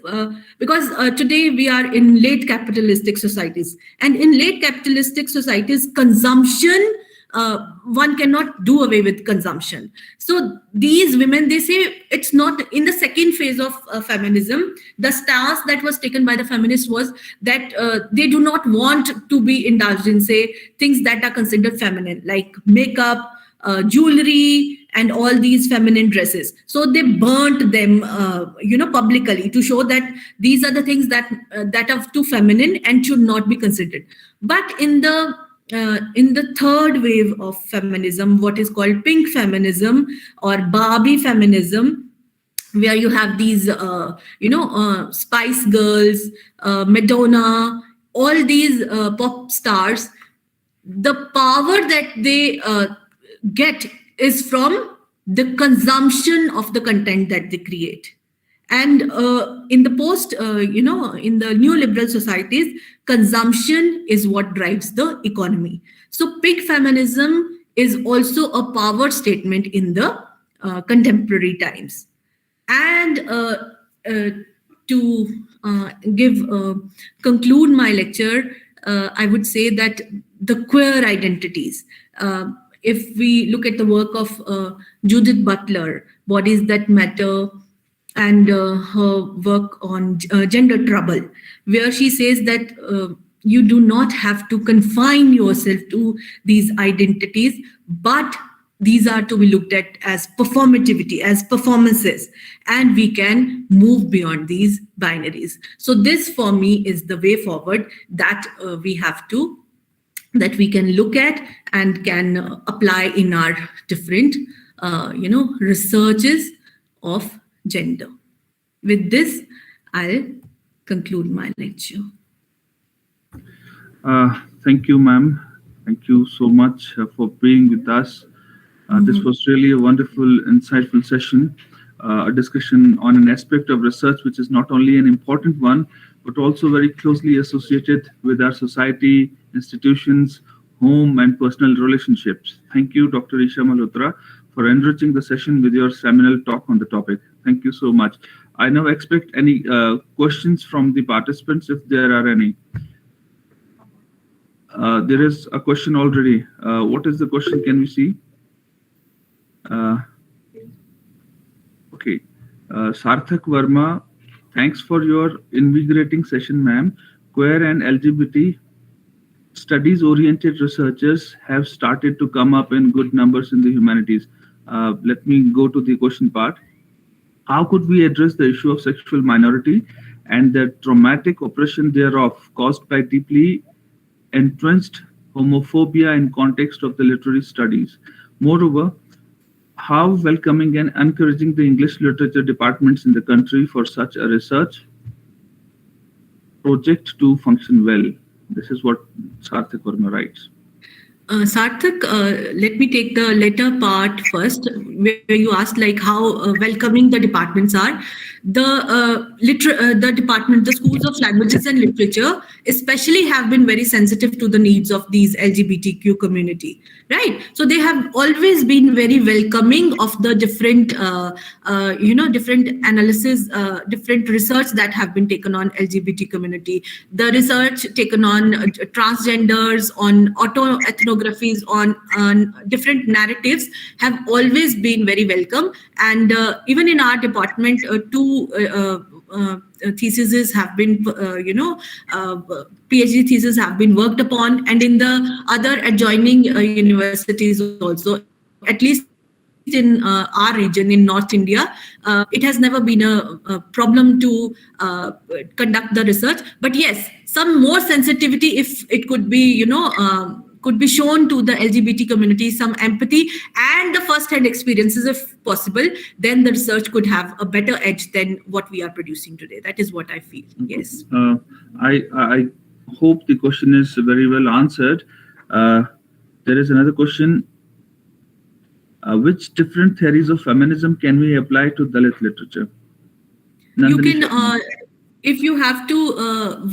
because today we are in late capitalistic societies. And in late capitalistic societies, consumption one cannot do away with consumption. So these women, they say it's not in the second phase of feminism. The stance that was taken by the feminists was that they do not want to be indulged in, say, things that are considered feminine, like makeup, jewelry, and all these feminine dresses. So they burnt them, publicly, to show that these are the things that are too feminine and should not be considered. But in the third wave of feminism, what is called pink feminism or Barbie feminism, where you have these, Spice Girls, Madonna, all these pop stars, the power that they get is from the consumption of the content that they create. And in the in the neoliberal societies, consumption is what drives the economy. So pink feminism is also a power statement in the contemporary times. And to conclude my lecture, I would say that the queer identities, if we look at the work of Judith Butler, Bodies That Matter, and her work on gender trouble, where she says that you do not have to confine yourself to these identities, but these are to be looked at as performativity, as performances, and we can move beyond these binaries. So this, for me, is the way forward that we can look at and can apply in our different, researches of gender. With this, I'll conclude my lecture. Thank you, ma'am. Thank you so much for being with us. This was really a wonderful, insightful session, a discussion on an aspect of research which is not only an important one, but also very closely associated with our society, institutions, home, and personal relationships. Thank you, Dr. Aisha Malhotra, for enriching the session with your seminal talk on the topic. Thank you so much. I now expect any questions from the participants, if there are any. There is a question already. What is the question? Can we see? Okay. Sarthak Verma, thanks for your invigorating session, ma'am. Queer and LGBT studies-oriented researchers have started to come up in good numbers in the humanities. Let me go to the question part. How could we address the issue of sexual minority and the traumatic oppression thereof caused by deeply entrenched homophobia in context of the literary studies? Moreover, how welcoming and encouraging the English literature departments in the country for such a research project to function well. This is what Sarthak Verma writes. Sarthak, let me take the latter part first, where you asked like how welcoming the departments are. The department, the schools of languages and literature, especially have been very sensitive to the needs of these LGBTQ community, right? So they have always been very welcoming of the different, different analysis, different research that have been taken on LGBT community. The research taken on transgenders, on ethnographies, on different narratives have always been very welcome. And even in our department, two theses have been, PhD theses have been worked upon, and in the other adjoining universities also, at least in our region in North India, it has never been a problem to conduct the research. But yes, some more sensitivity, if it could be, could be shown to the LGBT community, some empathy and the first-hand experiences if possible, then the research could have a better edge than what we are producing today. That is what I feel. Yes. I hope the question is very well answered. There is another question. Which different theories of feminism can we apply to Dalit literature? You can, if you have to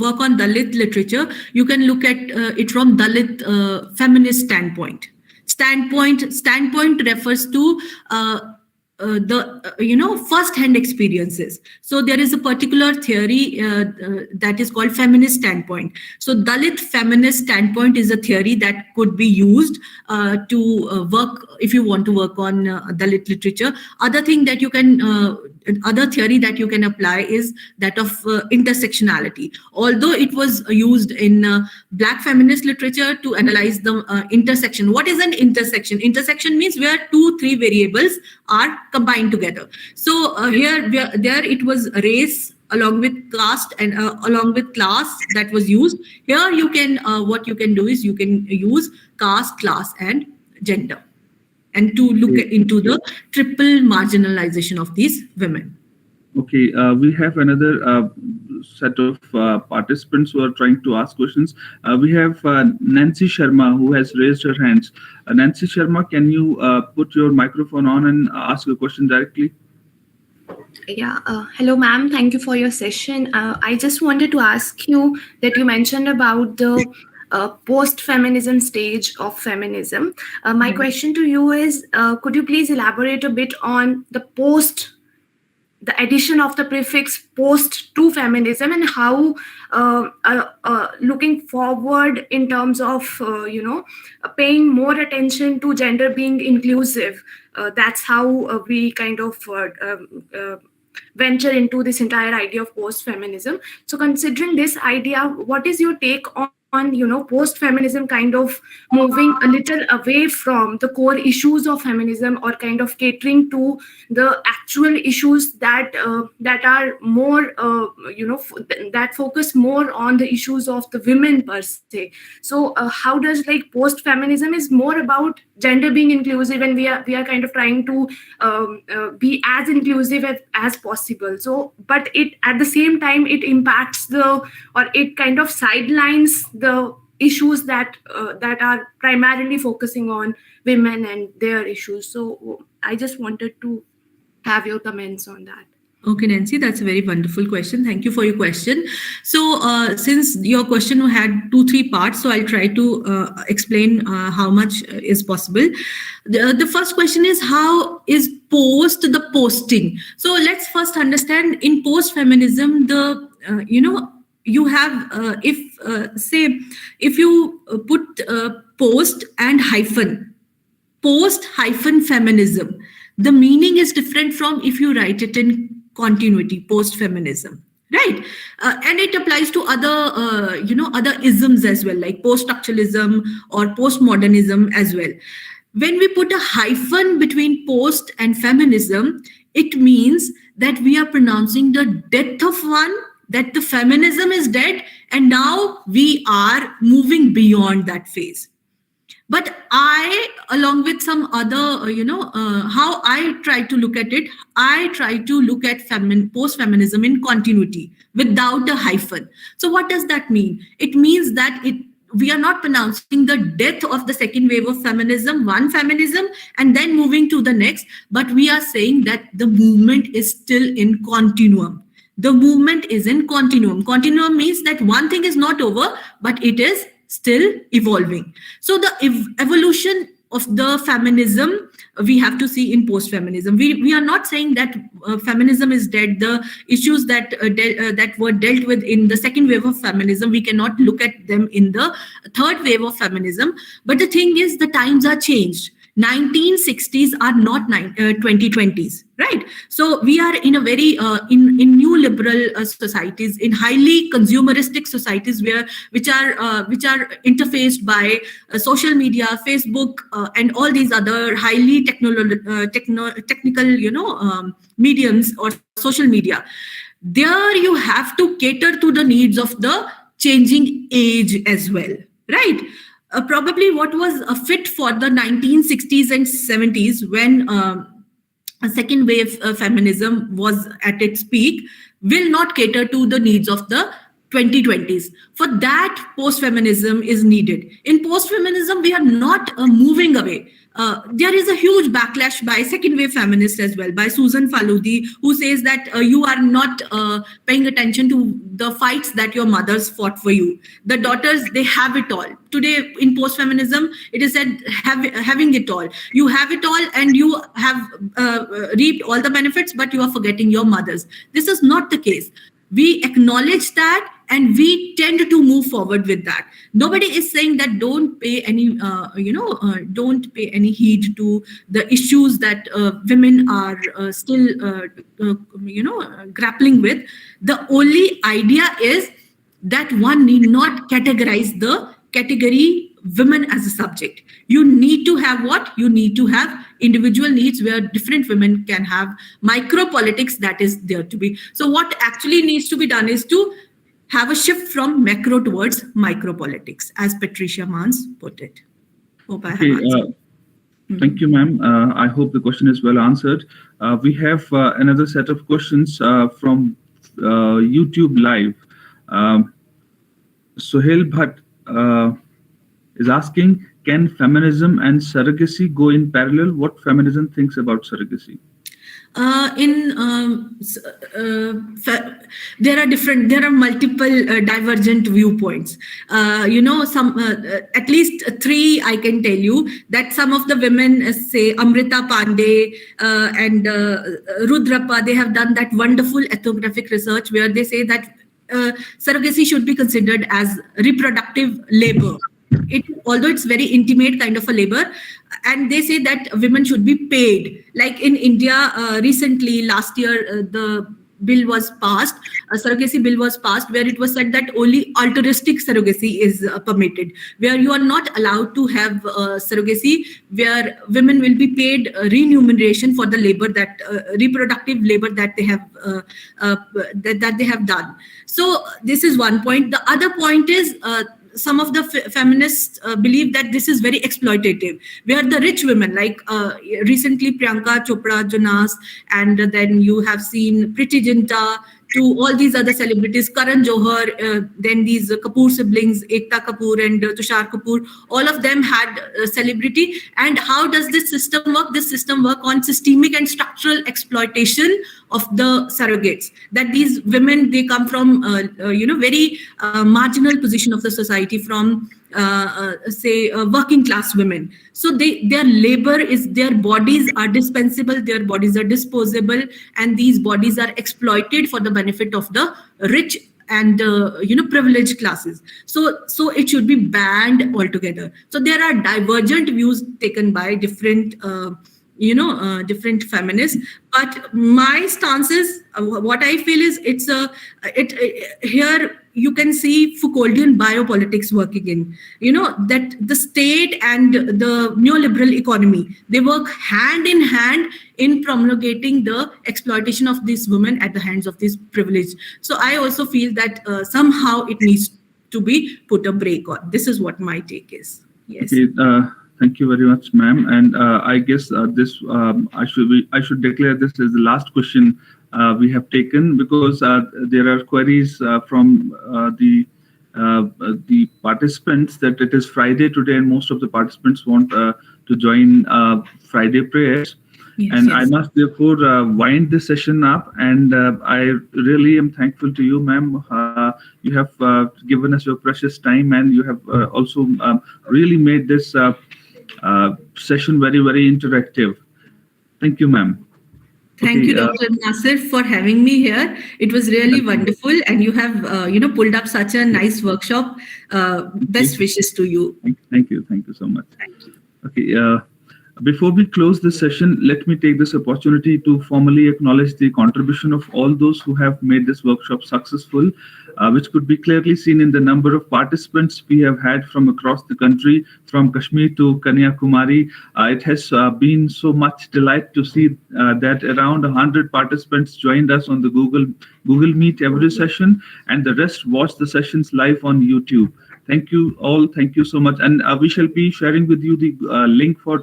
work on Dalit literature, you can look at it from Dalit feminist standpoint. Standpoint refers to first-hand experiences. So there is a particular theory that is called feminist standpoint. So Dalit feminist standpoint is a theory that could be used to work if you want to work on Dalit literature. Other theory that you can apply is that of intersectionality. Although it was used in Black feminist literature to analyze the intersection. What is an intersection? Intersection means where 2-3 variables are combined together. So there it was race along with caste and along with class that was used. Here you can what you can do is you can use caste, class, and gender, and to look into the triple marginalization of these women. Okay, we have another set of participants who are trying to ask questions. We have Nancy Sharma who has raised her hands. Nancy Sharma, can you put your microphone on and ask a question directly? Yeah. Hello, ma'am. Thank you for your session. I just wanted to ask you that you mentioned about the post-feminism stage of feminism. My question to you is, could you please elaborate a bit on the addition of the prefix post to feminism, and how looking forward in terms of paying more attention to gender being inclusive, that's how we kind of venture into this entire idea of post-feminism. So considering this idea, what is your take on post-feminism kind of moving a little away from the core issues of feminism, or kind of catering to the actual issues that are more that focus more on the issues of the women per se. So how does post-feminism is more about gender being inclusive, and we are kind of trying to be as inclusive as possible. So but it at the same time it impacts it kind of sidelines the issues that are primarily focusing on women and their issues. So I just wanted to have your comments on that. Okay, Nancy, that's a very wonderful question. Thank you for your question. So since your question had 2-3 parts, so I'll try to explain how much is possible. The first question is, how is post the posting? So let's first understand, in post-feminism, you have, if you put post and hyphen, post-feminism, the meaning is different from if you write it in continuity, post-feminism, right? And it applies to other isms as well, like post-structuralism or postmodernism as well. When we put a hyphen between post and feminism, it means that we are pronouncing the death of one, that the feminism is dead, and now we are moving beyond that phase. But I, along with some other, how I try to look at it, I try to look at post-feminism in continuity without a hyphen. So what does that mean? It means that we are not pronouncing the death of the second wave of feminism, one feminism, and then moving to the next, but we are saying that the movement is still in continuum. The movement is in continuum. Continuum means that one thing is not over, but it is still evolving. So the evolution of the feminism we have to see in post-feminism. We are not saying that feminism is dead. The issues that were dealt with in the second wave of feminism, we cannot look at them in the third wave of feminism. But the thing is, the times are changed. 1960s are not 2020s, right? So we are in a very in new liberal societies, in highly consumeristic societies which are interfaced by social media, Facebook, and all these other highly technical mediums or social media. There you have to cater to the needs of the changing age as well, right? Probably what was fit for the 1960s and 70s, when a second wave feminism was at its peak, will not cater to the needs of the 2020s. For that, post-feminism is needed. In post-feminism, we are not moving away. There is a huge backlash by second-wave feminists as well, by Susan Faludi, who says that you are not paying attention to the fights that your mothers fought for you. The daughters, they have it all. Today, in post-feminism, it is said having it all. You have it all and you have reaped all the benefits, but you are forgetting your mothers. This is not the case. We acknowledge that and we tend to move forward with that. Nobody is saying that don't pay any, don't pay any heed to the issues that women are still, grappling with. The only idea is that one need not categorize the category women as a subject. You need to have what? You need to have individual needs where different women can have micro politics that is there to be. So what actually needs to be done is to have a shift from macro towards micro politics, as Patricia Mans put it. Hope I have answered. Thank you, ma'am. I hope the question is well answered. We have another set of questions from YouTube Live. Sohail Bhatt is asking, can feminism and surrogacy go in parallel? What feminism thinks about surrogacy? There are multiple divergent viewpoints. At least three I can tell you, that some of the women, say Amrita Pandey and Rudrappa, they have done that wonderful ethnographic research where they say that surrogacy should be considered as reproductive labor. Although it's very intimate kind of a labor, and they say that women should be paid. Like in India, recently, last year, the bill was passed, a surrogacy bill was passed, where it was said that only altruistic surrogacy is permitted, where you are not allowed to have surrogacy, where women will be paid remuneration for the labor that reproductive labor that they have that they have done. So this is one point. The other point is some of the feminists believe that this is very exploitative, where the rich women, like recently Priyanka Chopra Jonas, and then you have seen Priti Zinta, to all these other celebrities, Karan Johar, then these Kapoor siblings, Ekta Kapoor and Tushar Kapoor, all of them had celebrity. And how does this system work? This system work on systemic and structural exploitation of the surrogates. That these women, they come from, very marginal position of the society, from say working class women. So their labor is, their bodies are dispensable, their bodies are disposable, and these bodies are exploited for the benefit of the rich and privileged classes. So it should be banned altogether. So there are divergent views taken by different different feminists, but my stance is, what I feel is, here you can see Foucauldian biopolitics working in, that the state and the neoliberal economy, they work hand in hand in promulgating the exploitation of these women at the hands of these privileged. So I also feel that somehow it needs to be put a break on. This is what my take is. Yes. Okay, thank you very much, ma'am. And I guess I should declare this as the last question we have taken, because there are queries from the participants that it is Friday today, and most of the participants want to join Friday prayers. Yes, and yes. I must therefore wind this session up, and I really am thankful to you, ma'am. You have given us your precious time, and you have also really made this session very, very interactive. Thank you, ma'am. Thank you, Dr. Nasir, for having me here. It was really wonderful, and you have pulled up such a nice workshop. Best wishes to you. Thank you so much. Thank you. Okay. Before we close this session, let me take this opportunity to formally acknowledge the contribution of all those who have made this workshop successful, which could be clearly seen in the number of participants we have had from across the country, from Kashmir to Kanyakumari. It has been so much delight to see that around 100 participants joined us on the Google Meet every session, and the rest watched the sessions live on YouTube. Thank you all. Thank you so much. And we shall be sharing with you the link for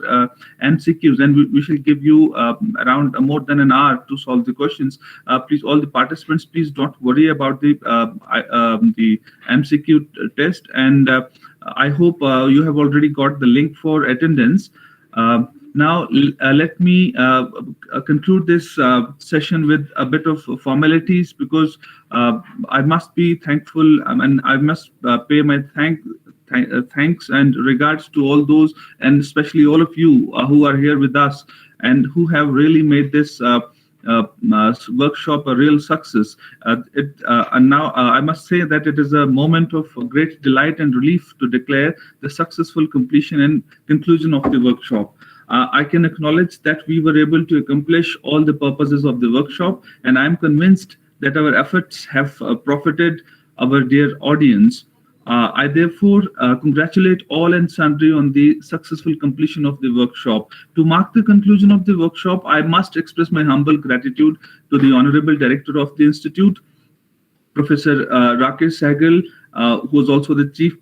MCQs, and we shall give you around more than an hour to solve the questions. Please, all the participants, please don't worry about the MCQ test. And I hope you have already got the link for attendance. Now, let me conclude this session with a bit of formalities, because I must be thankful, and I must pay my thanks and regards to all those, and especially all of you who are here with us and who have really made this workshop a real success. And now I must say that it is a moment of great delight and relief to declare the successful completion and conclusion of the workshop. I can acknowledge that we were able to accomplish all the purposes of the workshop, and I'm convinced that our efforts have profited our dear audience. I therefore congratulate all and sundry on the successful completion of the workshop. To mark the conclusion of the workshop, I must express my humble gratitude to the Honorable Director of the Institute, Professor Rakesh Sehgal, who is also the chief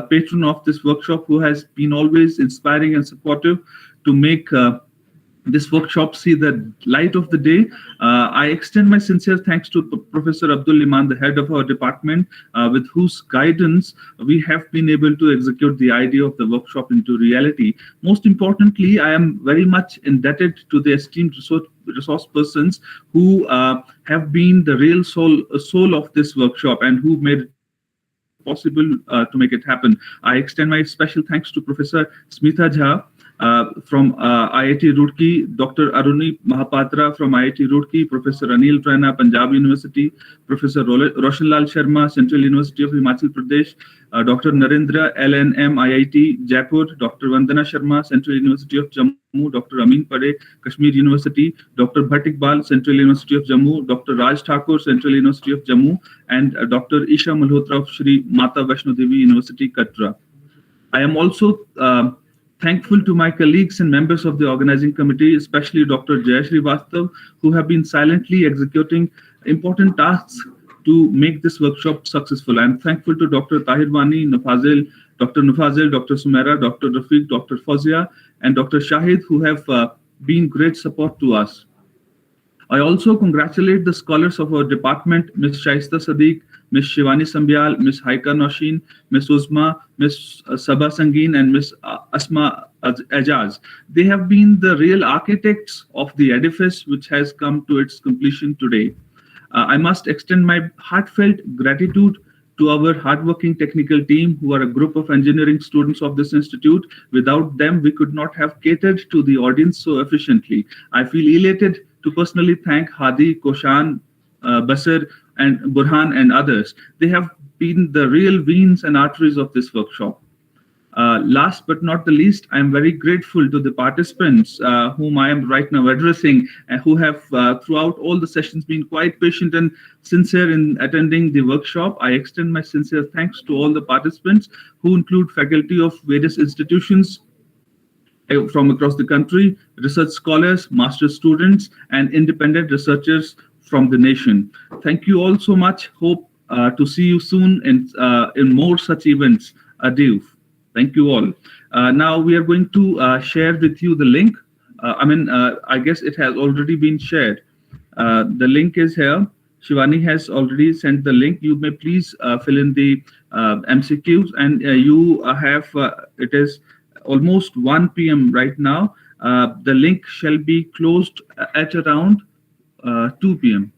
patron of this workshop, who has been always inspiring and supportive to make this workshop see the light of the day. I extend my sincere thanks to Professor Abdul Liman, the head of our department, with whose guidance we have been able to execute the idea of the workshop into reality. Most importantly, I am very much indebted to the esteemed resource persons who have been the real soul of this workshop and who made it possible to make it happen. I extend my special thanks to Professor Smita Jha from IIT Roorkee, Dr. Aruni Mahapatra from IIT Roorkee, Professor Anil Raina, Punjab University, Professor Roshan Lal Sharma, Central University of Himachal Pradesh, Dr. Narendra LNM, IIT Jaipur, Dr. Vandana Sharma, Central University of Jammu, Dr. Amin Pare, Kashmir University, Dr. Bhatikbal, Central University of Jammu, Dr. Raj Thakur, Central University of Jammu, and Dr. Aisha Malhotra of Shri Mata Vaishno Devi University, Katra. I am also thankful to my colleagues and members of the organizing committee, especially Dr. Jayashri Vastav, who have been silently executing important tasks to make this workshop successful. I am thankful to Dr. Tahir Wani, Dr. Nufazil, Dr. Sumaira, Dr. Rafiq, Dr. Fawzia, and Dr. Shahid, who have been great support to us. I also congratulate the scholars of our department, Ms. Shaista Sadiq, Ms. Shivani Sambyal, Ms. Haika Noshin, Ms. Uzma, Ms. Sabha Sangin, and Ms. Asma Ajaz. They have been the real architects of the edifice which has come to its completion today. I must extend my heartfelt gratitude to our hardworking technical team, who are a group of engineering students of this institute. Without them, we could not have catered to the audience so efficiently. I feel elated to personally thank Hadi, Koshan, Basir, and Burhan, and others. They have been the real veins and arteries of this workshop. Last but not the least, I am very grateful to the participants whom I am right now addressing, and who have throughout all the sessions been quite patient and sincere in attending the workshop. I extend my sincere thanks to all the participants, who include faculty of various institutions from across the country, research scholars, master's students, and independent researchers from the nation. Thank you all so much. Hope to see you soon in more such events. Adieu. Thank you all. Now we are going to share with you the link. I guess it has already been shared. The link is here. Shivani has already sent the link. You may please fill in the MCQs, and you have, it is almost 1 p.m. right now. The link shall be closed at around 2 p.m.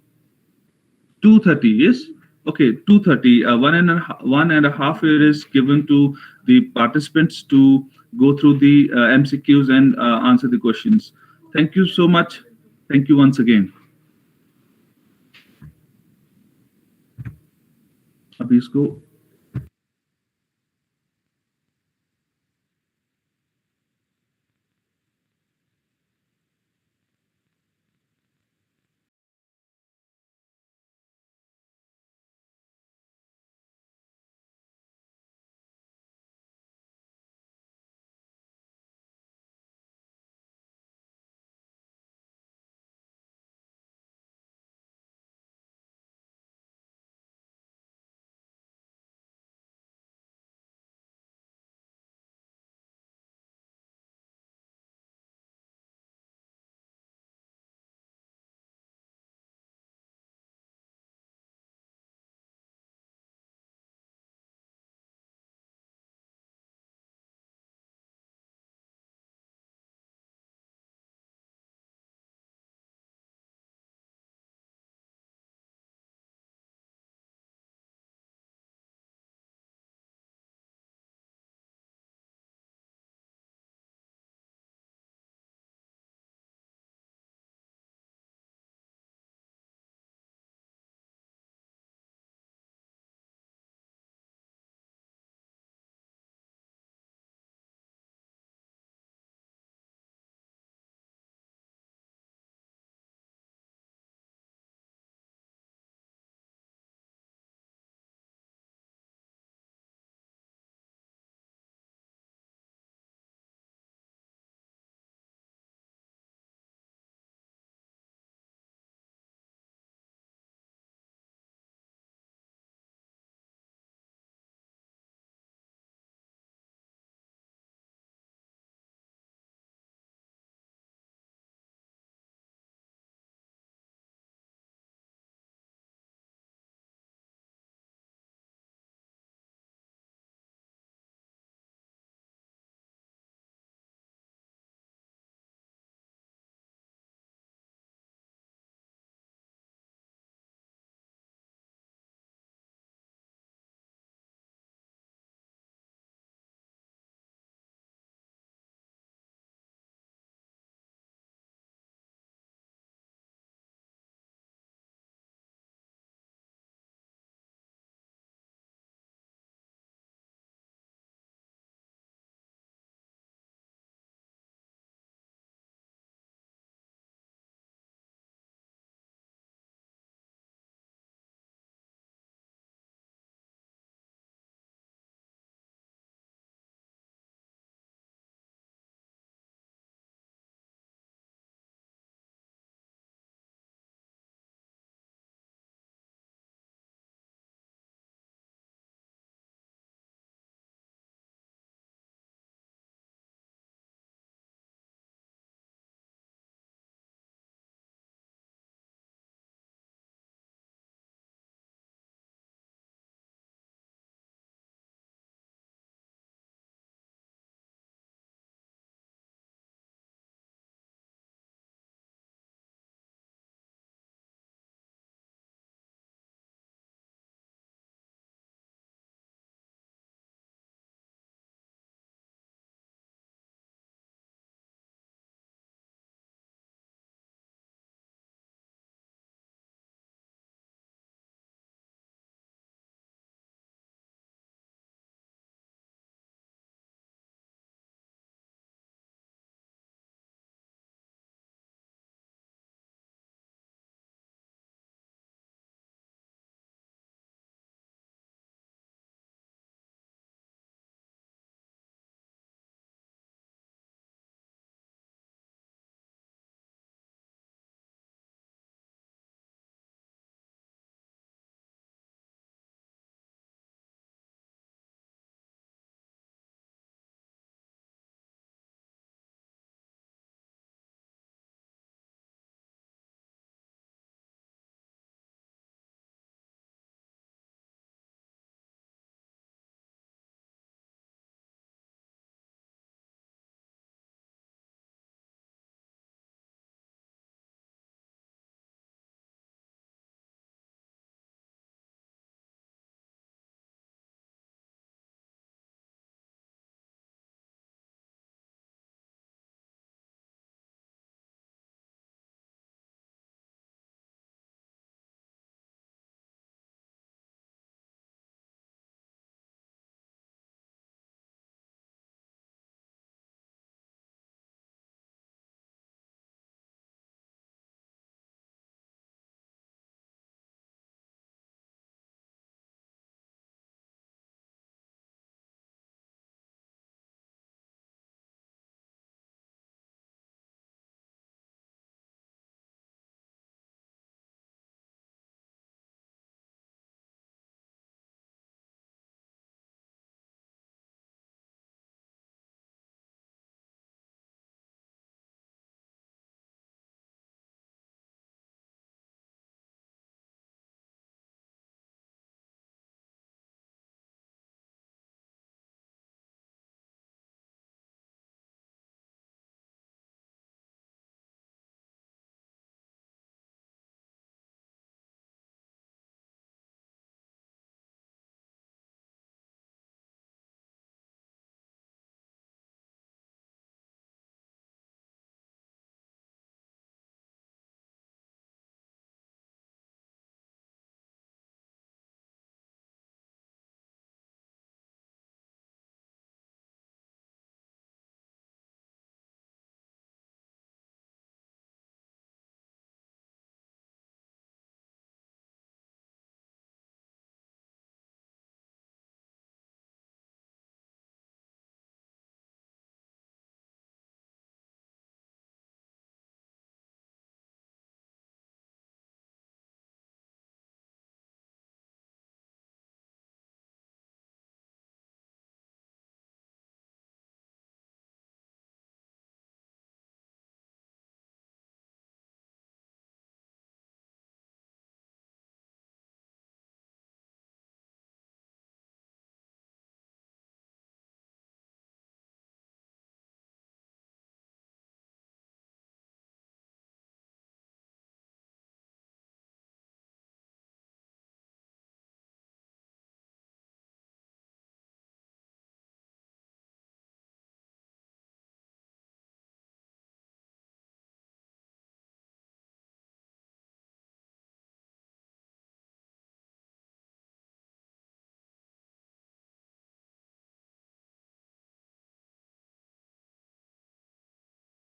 2:30, yes? Okay, 2:30. One and a half hour is given to the participants to go through the MCQs and answer the questions. Thank you so much. Thank you once again. अब इसको